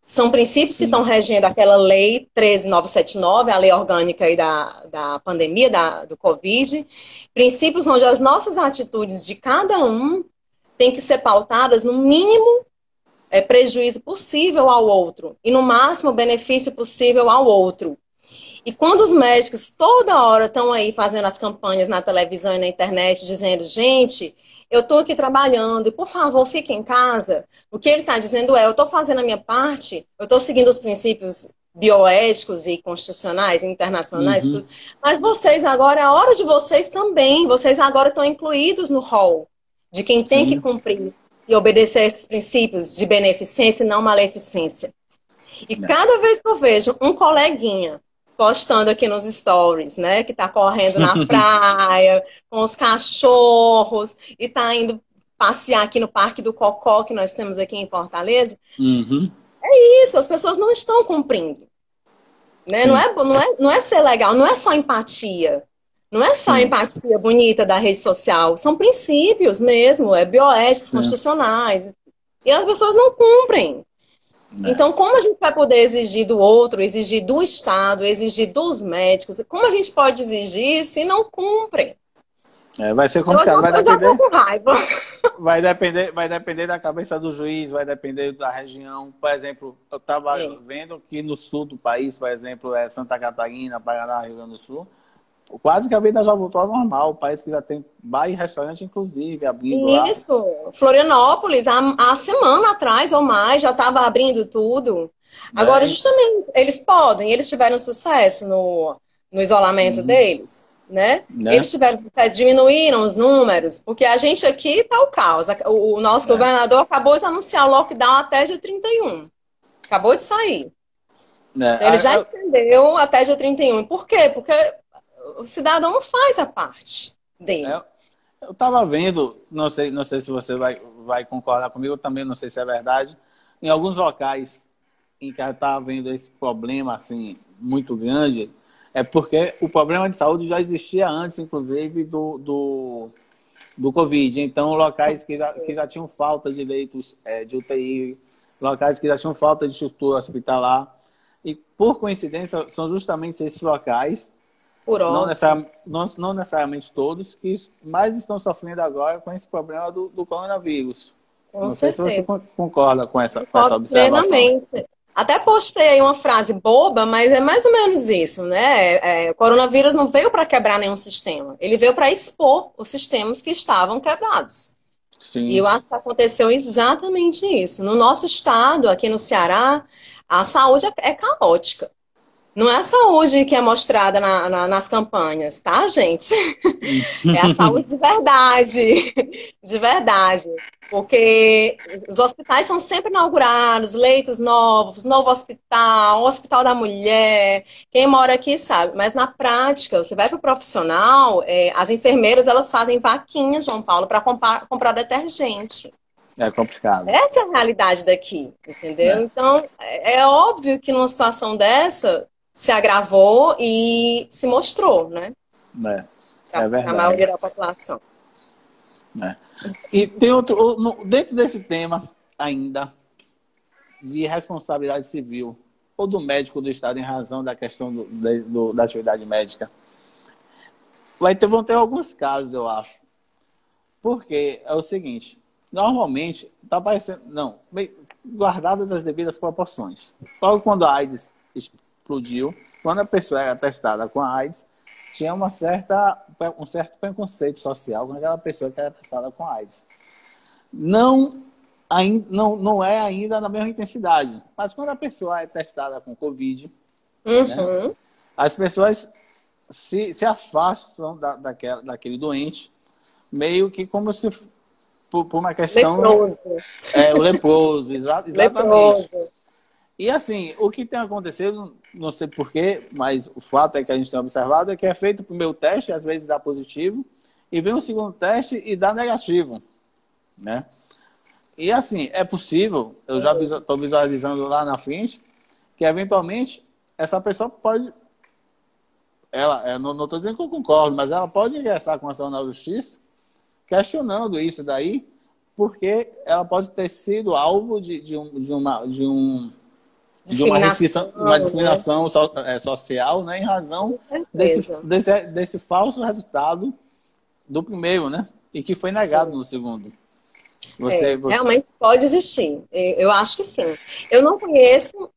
São princípios que estão Sim. regendo aquela lei 13.979, a lei orgânica aí da pandemia, do Covid. Princípios onde as nossas atitudes de cada um têm que ser pautadas no mínimo prejuízo possível ao outro e no máximo benefício possível ao outro. E quando os médicos toda hora estão aí fazendo as campanhas na televisão e na internet dizendo, gente, eu estou aqui trabalhando e por favor fique em casa, o que ele está dizendo é, eu estou fazendo a minha parte, eu estou seguindo os princípios bioéticos e constitucionais, internacionais, Uhum. tudo, mas vocês agora, é a hora de vocês também, vocês agora estão incluídos no rol de quem tem que Sim. cumprir e obedecer a esses princípios de beneficência e não maleficência. E É. cada vez que eu vejo um coleguinha postando aqui nos stories, né, que tá correndo na praia com os cachorros e tá indo passear aqui no Parque do Cocó que nós temos aqui em Fortaleza, Uhum. isso, as pessoas não estão cumprindo, né? Não Sim. é, não é, não é ser legal, não é só empatia. Não é só a Sim. empatia bonita da rede social, são princípios mesmo, bioéticos, Sim. constitucionais. E as pessoas não cumprem. É. Então, como a gente vai poder exigir do outro, exigir do Estado, exigir dos médicos? Como a gente pode exigir se não cumprem? É, vai ser Então, complicado. eu já tô com raiva. Vai depender da cabeça do juiz, vai depender da região. Por exemplo, eu estava É. vendo que no sul do país, por exemplo, Santa Catarina, Paraná, Rio Grande do Sul, quase que a vida já voltou ao normal. O país que já tem bar e restaurante, inclusive, abrindo lá. Isso. Florianópolis, há semana atrás ou mais, já estava abrindo tudo. Agora, Né? justamente, eles tiveram sucesso no isolamento Uhum. deles, né? Né? Eles tiveram sucesso, diminuíram os números, porque a gente aqui tá o caos. O nosso É. governador acabou de anunciar lockdown até dia 31. Acabou de sair. Né? Então, ele já entendeu até dia 31. Por quê? Porque o cidadão não faz a parte dele. Eu estava vendo, não sei se você vai concordar comigo, eu também não sei se é verdade, em alguns locais em que está havendo esse problema assim muito grande, é porque o problema de saúde já existia antes, inclusive, do Covid. Então, locais que já tinham falta de leitos de UTI, locais que já tinham falta de estrutura hospitalar. E, por coincidência, são justamente esses locais, Por óbvio. não necessariamente todos, que mais estão sofrendo agora com esse problema do coronavírus. Com Não sei se você certeza. concorda com essa Concordo observação. plenamente. Até postei aí uma frase boba, mas é mais ou menos isso, né? O coronavírus não veio para quebrar nenhum sistema. Ele veio para expor os sistemas que estavam quebrados. E eu Sim, acho que aconteceu exatamente isso. No nosso estado, aqui no Ceará, a saúde é caótica. Não é a saúde que é mostrada nas campanhas, tá, gente? É a saúde de verdade, de verdade. Porque os hospitais são sempre inaugurados, leitos novos, novo hospital, um hospital da mulher. Quem mora aqui sabe. Mas na prática, você vai para o profissional, as enfermeiras elas fazem vaquinhas, João Paulo, para comprar detergente. é complicado. Essa é a realidade daqui, entendeu? Né? Então, é óbvio que numa situação dessa se agravou e se mostrou, né? Né? Para É a verdade. maioria da população. Né? E tem outro, dentro desse tema ainda, de responsabilidade civil, ou do médico do Estado em razão da questão da atividade médica, vão ter alguns casos, eu acho. Porque é o seguinte, normalmente está aparecendo, não, guardadas as devidas proporções. Logo quando a AIDS explodiu, quando a pessoa era testada com a AIDS, tinha um certo preconceito social com aquela pessoa que era testada com a AIDS. Não é ainda na mesma intensidade, mas quando a pessoa é testada com Covid, né, Uhum. as pessoas se afastam daquele doente, meio que como se por uma questão Leproso. o leproso, exatamente. Leproso. E assim, o que tem acontecido, não sei porquê, mas o fato é que a gente tem observado é que é feito o primeiro teste, às vezes dá positivo, e vem um segundo teste e dá negativo, né? E assim, é possível, eu já estou visualizando lá na frente, que eventualmente essa pessoa pode, não estou dizendo que eu concordo, mas ela pode ingressar com ação na justiça, questionando isso daí, porque ela pode ter sido alvo de uma restrição, Discriminação, uma né? discriminação social, né, em razão Com certeza. desse falso resultado do primeiro, né? E que foi negado Sim. no segundo. Realmente pode existir. Eu acho que sim. Eu não conheço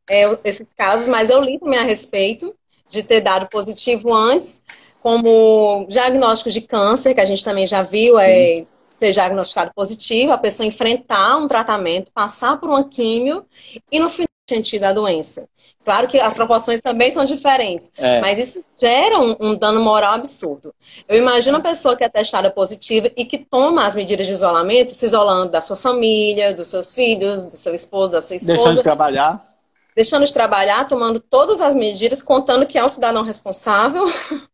esses casos, mas eu li também a respeito de ter dado positivo antes, como diagnóstico de câncer, que a gente também já viu, Sim, ser diagnosticado positivo, a pessoa enfrentar um tratamento, passar por uma químio e no final sentir da doença. Claro que as proporções também são diferentes, é, mas isso gera um dano moral absurdo. Eu imagino a pessoa que é testada positiva e que toma as medidas de isolamento, se isolando da sua família, dos seus filhos, do seu esposo, da sua deixando de esposa, trabalhar. deixando de trabalhar, tomando todas as medidas, contando que é um cidadão responsável,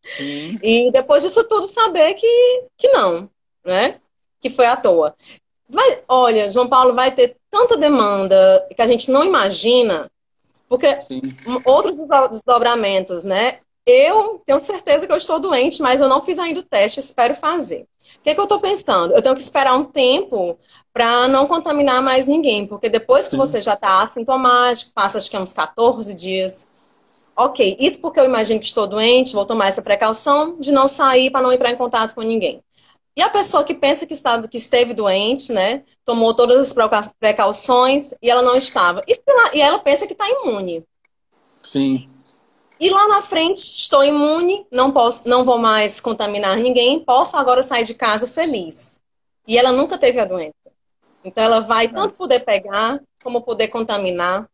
Sim, e depois disso tudo saber que não, né? Que foi à toa. Olha, João Paulo, vai ter tanta demanda que a gente não imagina, porque sim, outros desdobramentos, né? Eu tenho certeza que eu estou doente, mas eu não fiz ainda o teste, espero fazer. O que é que eu estou pensando? Eu tenho que esperar um tempo para não contaminar mais ninguém, porque depois que sim, você já está assintomático, passa acho que uns 14 dias. Ok, isso porque eu imagino que estou doente, vou tomar essa precaução de não sair para não entrar em contato com ninguém. E a pessoa que pensa que esteve doente, né? Tomou todas as precauções e ela não estava. E ela pensa que está imune. sim. E lá na frente, estou imune, não vou mais contaminar ninguém, posso agora sair de casa feliz. E ela nunca teve a doença. Então ela vai É, tanto poder pegar, como poder contaminar.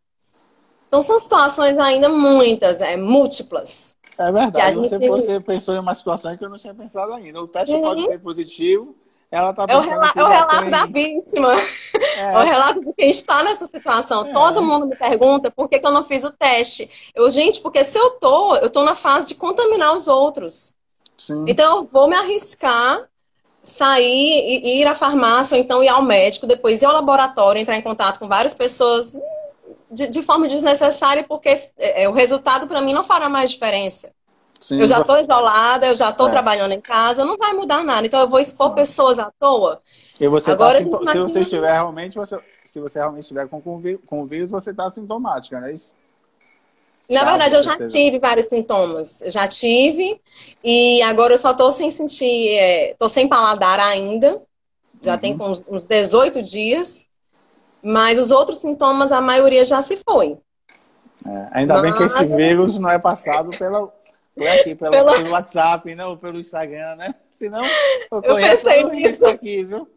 Então são situações ainda muitas, múltiplas. é Que a verdade. gente. Você pensou em uma situação que eu não tinha pensado ainda. O teste pode Uhum. ter positivo, ela está É pensando que o já relato da tem. vítima. É o É, relato de quem está nessa situação. Todo é, mundo me pergunta por que eu não fiz o teste. Gente, porque se eu tô na fase de contaminar os outros. sim. Então, eu vou me arriscar, sair e ir à farmácia, ou então ir ao médico, depois ir ao laboratório, entrar em contato com várias pessoas de forma desnecessária, porque o resultado para mim não fará mais diferença. Eu Sim, já estou isolada, eu já estou é, trabalhando em casa, não vai mudar nada. Então, eu vou expor não. pessoas à toa. E você está Agora, a gente se você imagina. estiver realmente, se você realmente estiver com o vírus, você está sintomática, não é isso? Na Caso verdade, eu você já esteja. tive vários sintomas. Eu já tive, e agora eu só estou sem sentir, estou sem paladar ainda. Já tem Uhum. uns 18 dias. Mas os outros sintomas, a maioria já se foi. Ainda bem que esse vírus não é passado por aqui, pelo WhatsApp, não, pelo Instagram, né? Senão eu conheço o risco aqui, viu?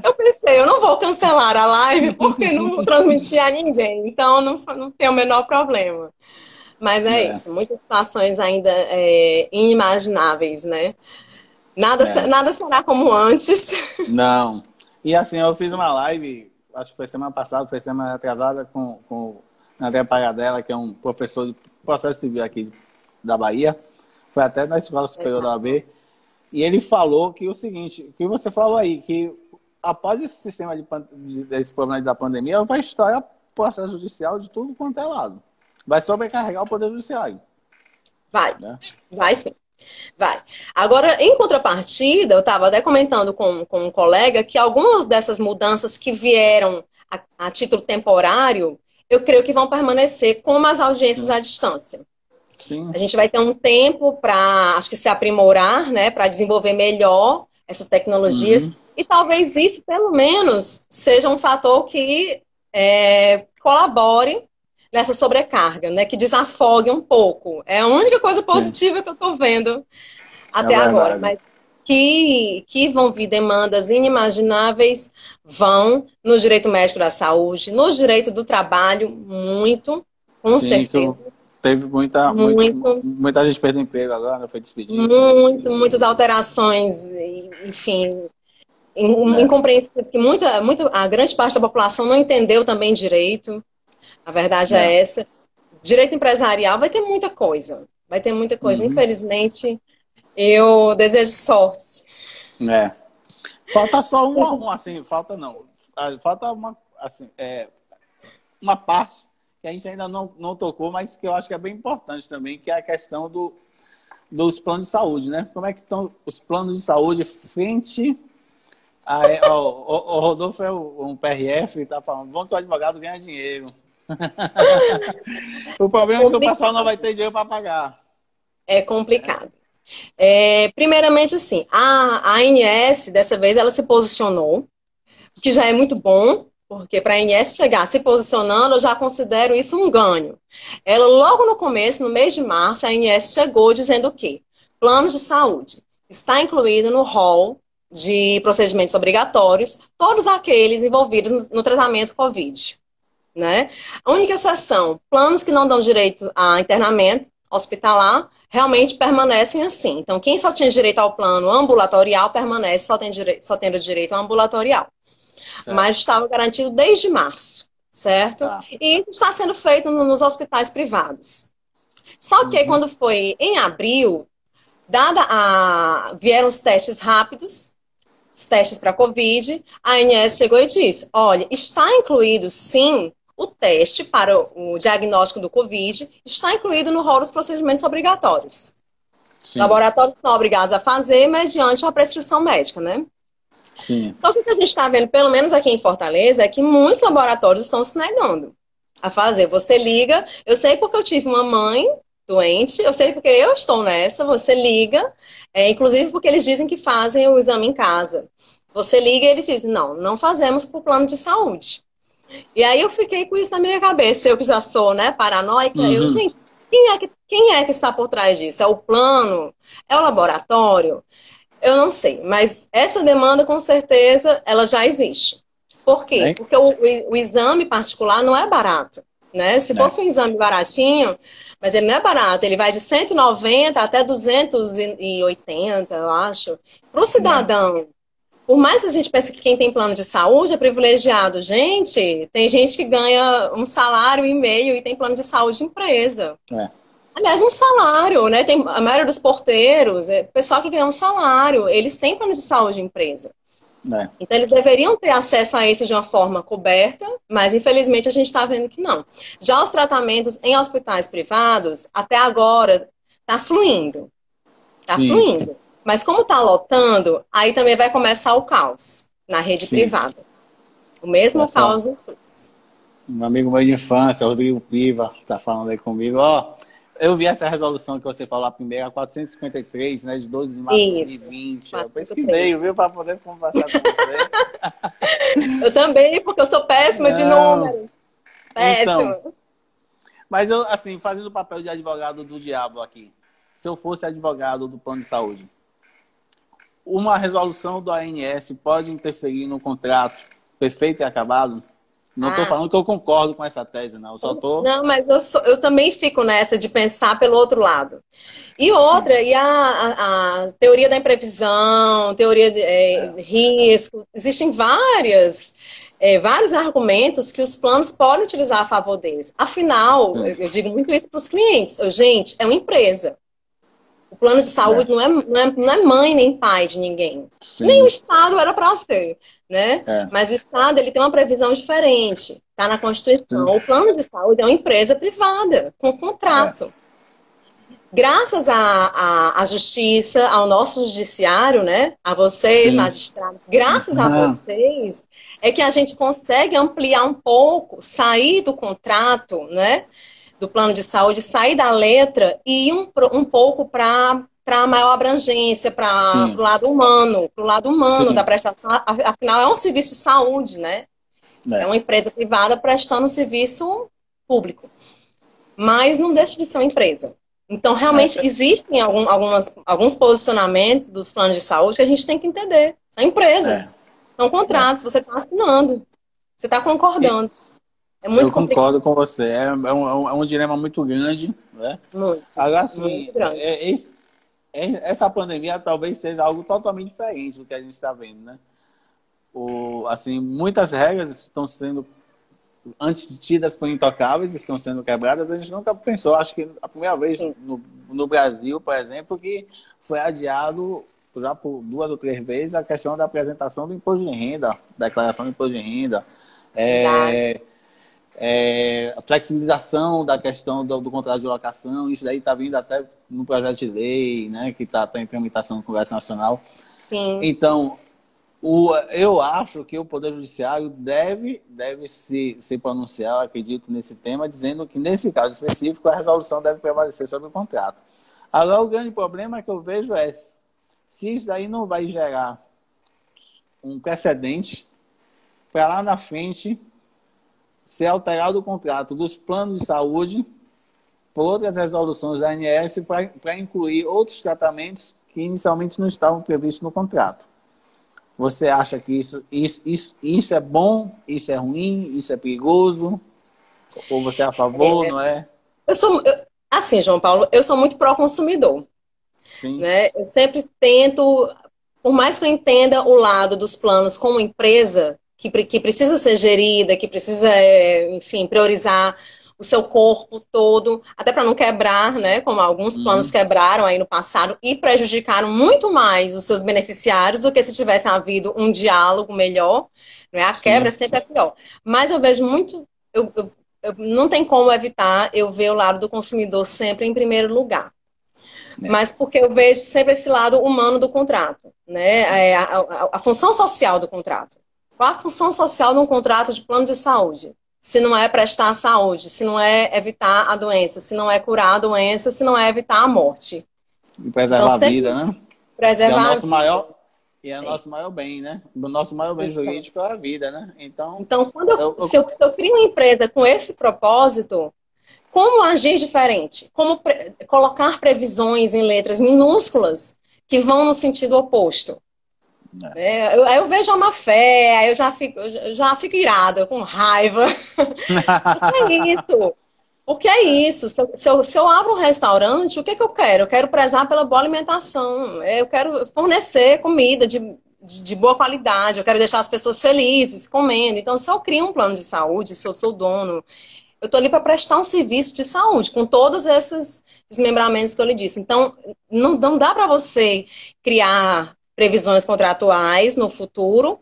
Eu pensei, eu não vou cancelar a live porque não vou transmitir a ninguém. Então não tem o menor problema. Mas isso, muitas situações ainda inimagináveis, né? Nada será como antes. Não. E assim, eu fiz uma live, acho que foi semana passada, foi semana atrasada, com o André Paradela, que é um professor de processo civil aqui da Bahia. Foi até na Escola Superior da OAB. E ele falou que o seguinte, o que você falou aí, que após esse sistema desse problema da pandemia, vai estourar processo judicial de tudo quanto é lado. Vai sobrecarregar o Poder Judiciário. Vai, né? Vai sim. Vai. Agora, em contrapartida, eu estava até comentando com um colega que algumas dessas mudanças que vieram a título temporário, eu creio que vão permanecer, como as audiências à distância. Sim. A gente vai ter um tempo para, acho que, se aprimorar, né, para desenvolver melhor essas tecnologias. E talvez isso, pelo menos, seja um fator que colabore nessa sobrecarga, né, que desafogue um pouco. É a única coisa positiva que eu estou vendo até agora. Mas que vão vir demandas inimagináveis, vão no direito médico da saúde, no direito do trabalho, muito, com certeza. Teve muita gente perdeu emprego agora, foi despedida. Muitas alterações, enfim, incompreensíveis, que a grande parte da população não entendeu também direito. A verdade é essa. Direito empresarial vai ter muita coisa. Vai ter muita coisa. Infelizmente, eu desejo sorte. Falta só falta uma parte que a gente ainda não tocou, mas que eu acho que é bem importante também, que é a questão dos planos de saúde, né? Como é que estão os planos de saúde frente o Rodolfo é um PRF e está falando, bom que o advogado ganha dinheiro. O problema é que o pessoal não vai ter dinheiro para pagar. É complicado. Primeiramente, assim, a ANS, dessa vez, ela se posicionou, o que já é muito bom, porque para a ANS chegar se posicionando, eu já considero isso um ganho. Ela, logo no começo, no mês de março, a ANS chegou dizendo o quê? Planos de saúde está incluído no rol de procedimentos obrigatórios, todos aqueles envolvidos no tratamento COVID. Né? A única exceção, planos que não dão direito a internamento hospitalar, realmente permanecem assim. Então, quem só tinha direito ao plano ambulatorial, permanece só tendo direito ao ambulatorial. Certo. Mas estava garantido desde março, certo? Tá. E isso está sendo feito nos hospitais privados. Só que quando foi em abril, vieram os testes rápidos, os testes para Covid, a ANS chegou e disse, olha, está incluído sim o teste para o diagnóstico do Covid, está incluído no rol dos procedimentos obrigatórios. Sim. Laboratórios são obrigados a fazer mediante a prescrição médica, né? Sim. Então, o que a gente está vendo, pelo menos aqui em Fortaleza, é que muitos laboratórios estão se negando a fazer. Você liga, eu sei porque eu tive uma mãe doente, eu sei porque eu estou nessa, você liga, inclusive porque eles dizem que fazem o exame em casa. Você liga e eles dizem, não fazemos por plano de saúde. E aí eu fiquei com isso na minha cabeça, eu que já sou, né, paranoica, gente, quem é que está por trás disso? É o plano? É o laboratório? Eu não sei, mas essa demanda, com certeza, ela já existe. Por quê? Porque o exame particular não é barato, né? Se fosse um exame baratinho, mas ele não é barato, ele vai de 190 até 280, eu acho. Para o cidadão, por mais que a gente pense que quem tem plano de saúde é privilegiado, gente, tem gente que ganha 1,5 salário e tem plano de saúde de empresa. Aliás, um salário, né? Tem a maioria dos porteiros, pessoal que ganha um salário, eles têm plano de saúde de empresa. Então, eles deveriam ter acesso a isso de uma forma coberta, mas infelizmente a gente está vendo que não. Já os tratamentos em hospitais privados, até agora, está fluindo. Está fluindo. Mas como está lotando, aí também vai começar o caos na rede privada. O mesmo caos do SUS. Um amigo meu de infância, Rodrigo Piva, está falando aí comigo, Eu vi essa resolução que você falou, a primeira, a 453, né, de 12 de março de Isso. 2020. Eu 453. pesquisei, viu, para poder conversar com você. Eu também, porque eu sou péssima de Não. número. Então, Péssima. mas eu, assim, fazendo o papel de advogado do diabo aqui, se eu fosse advogado do plano de saúde, uma resolução do ANS pode interferir no contrato perfeito e acabado? Não estou Ah, falando que eu concordo com essa tese, não. Eu só estou... não, mas eu também fico nessa de pensar pelo outro lado. E Sim. outra, e a teoria da imprevisão, teoria de risco, existem vários argumentos que os planos podem utilizar a favor deles. Afinal, Sim. eu digo muito isso para os clientes. Gente, é uma empresa. O plano de É. saúde não é mãe nem pai de ninguém. Nem o Sim. Estado era para ser, né? É. Mas o Estado ele tem uma previsão diferente, está na Constituição. Sim. O plano de saúde é uma empresa privada, com É. contrato. Graças à justiça, ao nosso judiciário, né? A vocês, Sim. magistrados, graças a Não. vocês, é que a gente consegue ampliar um pouco, sair do contrato, né? Do plano de saúde, sair da letra e ir um pouco para maior abrangência, para Sim. o lado humano da Sim. prestação. Afinal, é um serviço de saúde, né? É É. uma empresa privada prestando um serviço público. Mas não deixa de ser uma empresa. Então, realmente, É. existem alguns posicionamentos dos planos de saúde que a gente tem que entender. São É. empresas, são É. contratos, você está assinando, você está E concordando. É eu muito complicado, concordo com você. É um dilema muito grande, né? muito, Agora, muito assim, grande. essa pandemia talvez seja algo totalmente diferente do que a gente está vendo, né? Assim, muitas regras estão sendo, antes tidas por intocáveis, estão sendo quebradas. A gente nunca pensou, acho que a primeira vez Sim, no Brasil, por exemplo, que foi adiado já por 2 ou 3 vezes a questão da apresentação do imposto de renda, declaração do imposto de renda. verdade. É, a flexibilização da questão do contrato de locação, isso daí está vindo até no projeto de lei, né, que está em tramitação no Congresso Nacional. Sim, Então, eu acho que o Poder Judiciário deve se pronunciar, acredito, nesse tema, dizendo que, nesse caso específico, a resolução deve prevalecer sobre o contrato. Agora, o grande problema que eu vejo é se isso daí não vai gerar um precedente para lá na frente ser alterado o contrato dos planos de saúde por outras resoluções da ANS para incluir outros tratamentos que inicialmente não estavam previstos no contrato. Você acha que isso é bom, isso é ruim, isso é perigoso? Ou você é a favor, não é? assim, João Paulo, eu sou muito pró-consumidor, Sim, né? Eu sempre tento, por mais que eu entenda o lado dos planos como empresa, que precisa ser gerida, que precisa, enfim, priorizar o seu corpo todo, até para não quebrar, né? Como alguns planos uhum, quebraram aí no passado e prejudicaram muito mais os seus beneficiários do que se tivesse havido um diálogo melhor, né? A quebra sim, sempre é pior. Mas eu vejo muito, não tem como evitar eu ver o lado do consumidor sempre em primeiro lugar, é, mas porque eu vejo sempre esse lado humano do contrato, né? A função social do contrato. Qual a função social de um contrato de plano de saúde? Se não é prestar saúde, se não é evitar a doença, se não é curar a doença, se não é evitar a morte. e Então, preservar a sempre vida, né? E é o preservar a nosso vida. maior, nosso maior bem, né? O nosso maior bem Então, jurídico é a vida, né? Então, então eu se eu crio uma empresa com esse propósito, como agir diferente? Como colocar previsões em letras minúsculas que vão no sentido oposto? Né? Aí eu vejo a má fé, aí eu já fico irada, com raiva. Porque é isso. Porque é isso. Se eu abro um restaurante, o que eu quero? Eu quero prezar pela boa alimentação. Eu quero fornecer comida de boa qualidade. Eu quero deixar as pessoas felizes comendo. Então, se eu crio um plano de saúde, se eu sou dono, eu estou ali para prestar um serviço de saúde, com todos esses desmembramentos que eu lhe disse. Então, não dá para você criar previsões contratuais no futuro,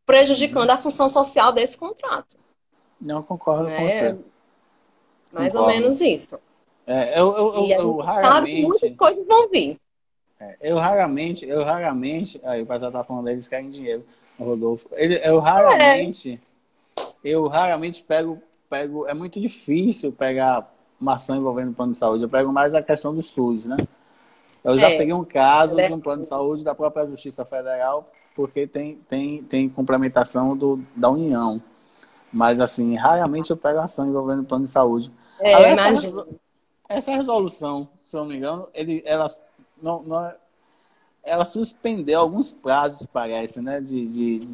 prejudicando a função social desse contrato. não concordo com você. Né? Mais ou Concordo. menos isso. É, eu, eu, E eu, a eu gente sabe que muitas raramente, coisas vão vir. aí o pessoal tá falando, eles querem dinheiro, o Rodolfo. É, Eu raramente pego, é muito difícil pegar uma ação envolvendo o plano de saúde. Eu pego mais a questão do SUS, né? Eu já peguei um caso de um plano de saúde da própria Justiça Federal, porque tem complementação da União. Mas, assim, raramente eu pego ação envolvendo o plano de saúde. Eu imagino. Essa resolução, se eu não me engano, ela suspendeu alguns prazos, parece, né?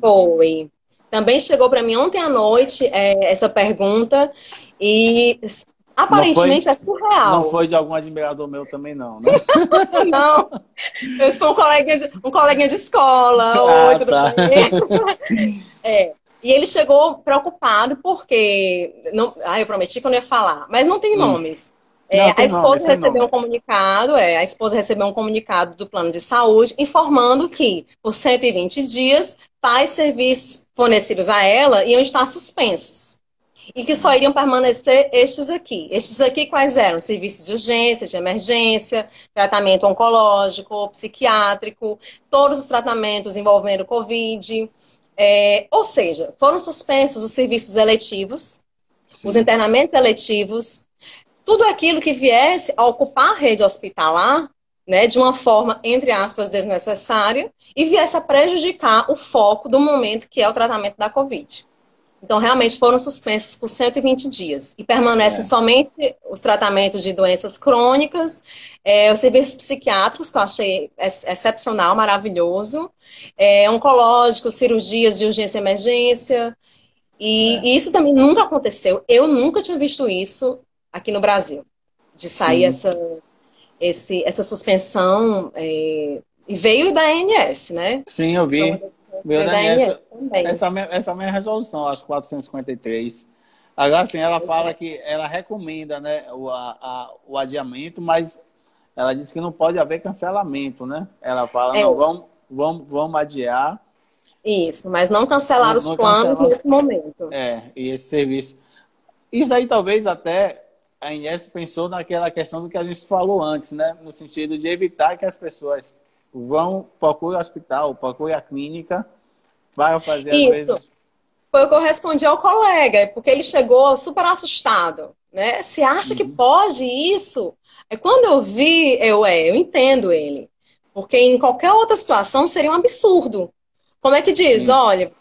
Foi. Também chegou para mim ontem à noite essa pergunta e aparentemente é surreal. Não foi de algum admirador meu também, não, né? Não. Eu sou um coleguinha de escola. Oi, tudo bem? E ele chegou preocupado porque... eu prometi que eu não ia falar, mas não tem nomes. A esposa recebeu um comunicado, a esposa recebeu um comunicado do plano de saúde informando que, por 120 dias, tais serviços fornecidos a ela iam estar suspensos. E que só iriam permanecer estes aqui. Estes aqui quais eram? Serviços de urgência, de emergência, tratamento oncológico, psiquiátrico, todos os tratamentos envolvendo Covid. Ou seja, foram suspensos os serviços eletivos, os internamentos eletivos, tudo aquilo que viesse a ocupar a rede hospitalar, né, de uma forma, entre aspas, desnecessária, e viesse a prejudicar o foco do momento que é o tratamento da Covid. Então, realmente foram suspensos por 120 dias. E permanecem somente os tratamentos de doenças crônicas, os serviços psiquiátricos, que eu achei excepcional, maravilhoso, oncológicos, cirurgias de urgência e emergência. E isso também nunca aconteceu. Eu nunca tinha visto isso aqui no Brasil, de sair essa suspensão, e veio da ANS, né? Sim, eu vi. Então, veio da ANS também. Essa minha resolução, acho 453. Agora, assim, ela fala que ela recomenda, né, o adiamento, mas ela diz que não pode haver cancelamento, né? Ela fala, não, vamos adiar. Isso, mas não cancelar os planos nesse momento. E esse serviço. Isso aí talvez até a Inés pensou naquela questão do que a gente falou antes, né? No sentido de evitar que as pessoas procurem o hospital, procurem a clínica, para fazer às vezes... Foi o que eu respondi ao colega, porque ele chegou super assustado, né? Se acha que pode isso? Quando eu vi, eu entendo ele. Porque em qualquer outra situação seria um absurdo. Como é que diz? Olha,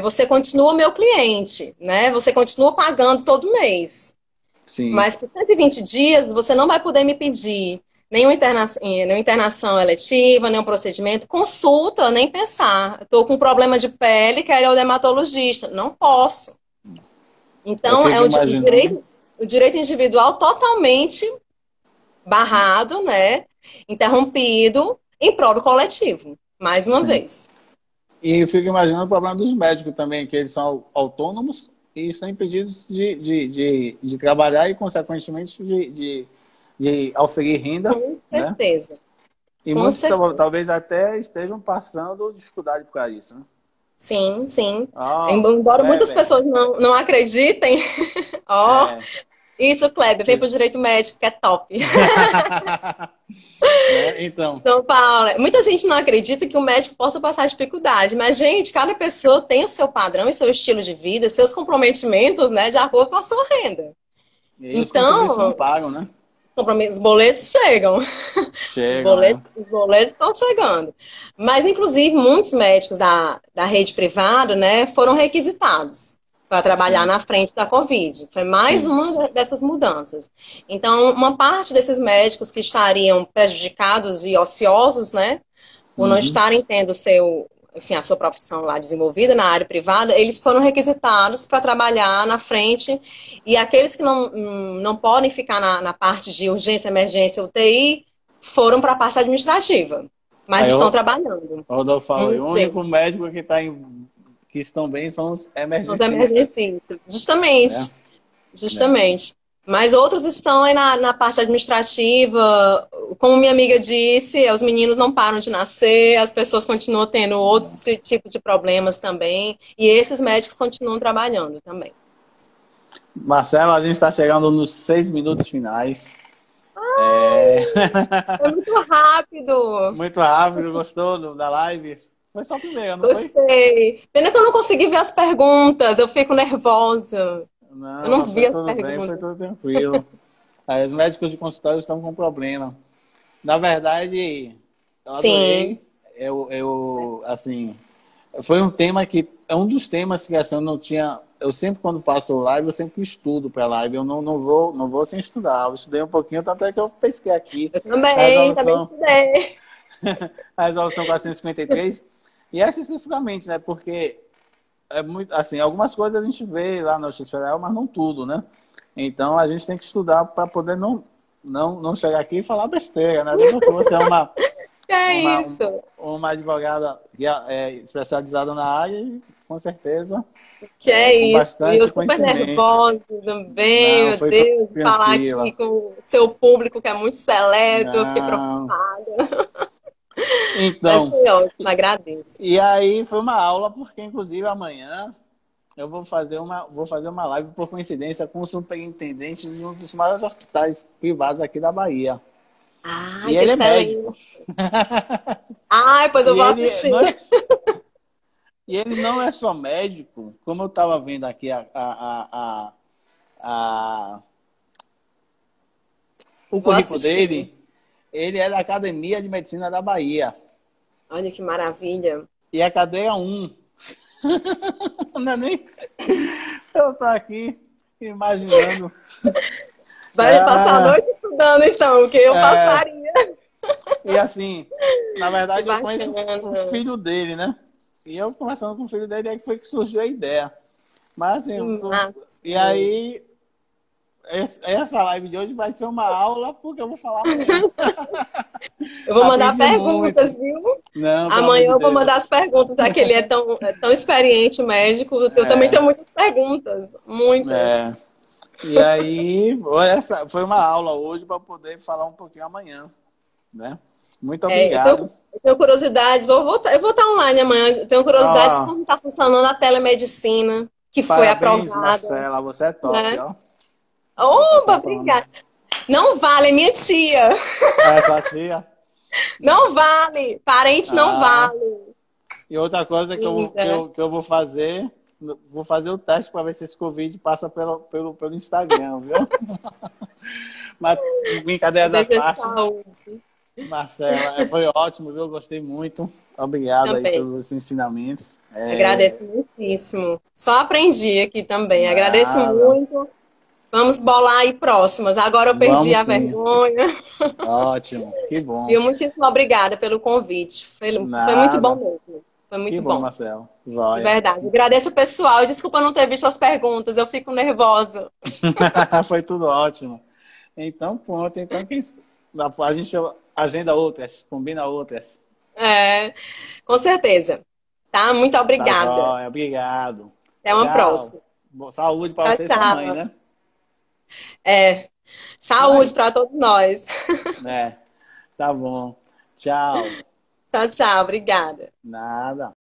você continua meu cliente, né? Você continua pagando todo mês. Sim. Mas por 120 dias você não vai poder me pedir nenhuma internação eletiva, nenhum procedimento, consulta, nem pensar. Estou com problema de pele, quero ir ao dermatologista. Não posso. Então, o direito individual totalmente barrado, né? Interrompido em prol do coletivo, mais uma vez. E eu fico imaginando o problema dos médicos também, que eles são autônomos e estão impedidos de trabalhar e, consequentemente, de auferir renda. Com certeza. Né? E muitos talvez até estejam passando dificuldade por causa disso, né? Sim, sim. Embora muitas pessoas não acreditem. Isso, Kleber, vem pro direito médico, que é top. Então, Paulo, muita gente não acredita que o médico possa passar dificuldade, mas, gente, cada pessoa tem o seu padrão e seu estilo de vida, seus comprometimentos, né, de acordo com a sua renda. E então, os não pagam, né? Os boletos chegam. Os boletos estão chegando. Mas, inclusive, muitos médicos da rede privada, né, foram requisitados para trabalhar na frente da Covid. Foi mais uma dessas mudanças. Então, uma parte desses médicos que estariam prejudicados e ociosos, né, por não estarem tendo a sua profissão lá desenvolvida na área privada, eles foram requisitados para trabalhar na frente, e aqueles que não podem ficar na parte de urgência, emergência, UTI, foram para a parte administrativa, mas estão trabalhando. Rodolfo falou, o único médico que está que estão bem são os emergencistas. Os emergencistas. Justamente. Mas outros estão aí na parte administrativa. Como minha amiga disse, os meninos não param de nascer, as pessoas continuam tendo outros tipos de problemas também. E esses médicos continuam trabalhando também. Marcelo, a gente está chegando nos 6 minutos finais. Foi muito rápido. Muito rápido, gostou da live? Foi só a primeira, não Gostei. Pena que eu não consegui ver as perguntas, eu fico nervosa. Não, eu não vi as tudo perguntas. bem, foi tudo tranquilo. Aí os médicos de consultório estão com problema. Na verdade, eu Sim. adorei. Assim, foi um tema que é um dos temas que assim, eu não tinha. Eu sempre, quando faço live, eu sempre estudo para live. Eu não vou sem estudar. Eu estudei um pouquinho, tanto é que eu pesquei aqui Eu a também resolução, estudei. a resolução 453. E essa especificamente, né? Porque é muito, assim, algumas coisas a gente vê lá no Justiça Federal, mas não tudo, né? Então a gente tem que estudar para poder não chegar aqui e falar besteira, né? Até porque você é Que é uma, um- isso? uma advogada que é especializada na área e com certeza Que é com isso? E eu bastante super conhecimento. nervosa também, Não, meu foi Deus, de falar aqui tranquila. com o seu público que é muito seleto, eu fiquei Não. preocupada. Mas Então, foi ótimo, agradeço. e aí foi uma aula, porque inclusive amanhã eu vou fazer uma live por coincidência com o superintendente de um dos maiores hospitais privados aqui da Bahia. Ai, E que ele é excelente. médico. Ai, pois E eu vou ele assistir. não é, e ele não é só médico, como eu estava vendo aqui a- o Vou currículo assistir. dele, ele é da Academia de Medicina da Bahia. Olha que maravilha. E é cadeira 1. Não é nem... Eu tô aqui imaginando. Vai passar a Ah, noite estudando, então, o que eu é, passaria. e assim, na Que verdade eu conheço o bacana. filho dele, né? E eu conversando com o filho dele, aí foi que surgiu a ideia. Mas assim, Que massa. e aí, essa live de hoje vai ser uma aula, porque eu vou falar amanhã. Eu vou mandar Aprendi perguntas, muito. viu? Não, pelo amor Amanhã de eu vou mandar as Deus. perguntas, já que ele é tão experiente, médico. Eu também É, tenho muitas perguntas, muitas. é. E aí, essa foi uma aula hoje para poder falar um pouquinho amanhã, né? Muito É, eu tenho, obrigado. eu tenho curiosidades, eu vou estar online amanhã. Eu tenho curiosidades de Ó, como está funcionando a telemedicina, que foi parabéns, aprovada, Marcela, você é top, né? ó. O Oba, pessoal falando. obrigada. Não vale, é minha tia. É sua tia? Não vale. Parente não Ah, vale. e outra coisa Linda. que eu vou fazer o teste para ver se esse Covid passa pelo Instagram, viu? Mas brincadeiras à Desejo parte, saúde Marcela, foi ótimo, viu? Gostei muito. Obrigado aí também. pelos ensinamentos. Agradeço muitíssimo. Só aprendi aqui também. Agradeço Nada. muito. Vamos bolar aí próximas. Agora eu perdi Vamos a sim. vergonha. Ótimo. Que bom. E muitíssimo obrigada pelo convite. Foi muito bom Nada. mesmo. Foi Que muito bom, bom. Marcelo. De Joia. verdade. Agradeço o pessoal. Desculpa não ter visto as perguntas. Eu fico nervosa. Foi tudo ótimo. Então, pronto. Então, a gente agenda outras, combina outras. É, com certeza. Tá? Muito Tá obrigada. joia. Obrigado. Até uma Tchau. próxima. Saúde para Tchau, você e sua mãe, tchau. né? É, saúde Vai. para todos nós. É. Tá bom. Tchau. Tchau, tchau. Obrigada. Nada.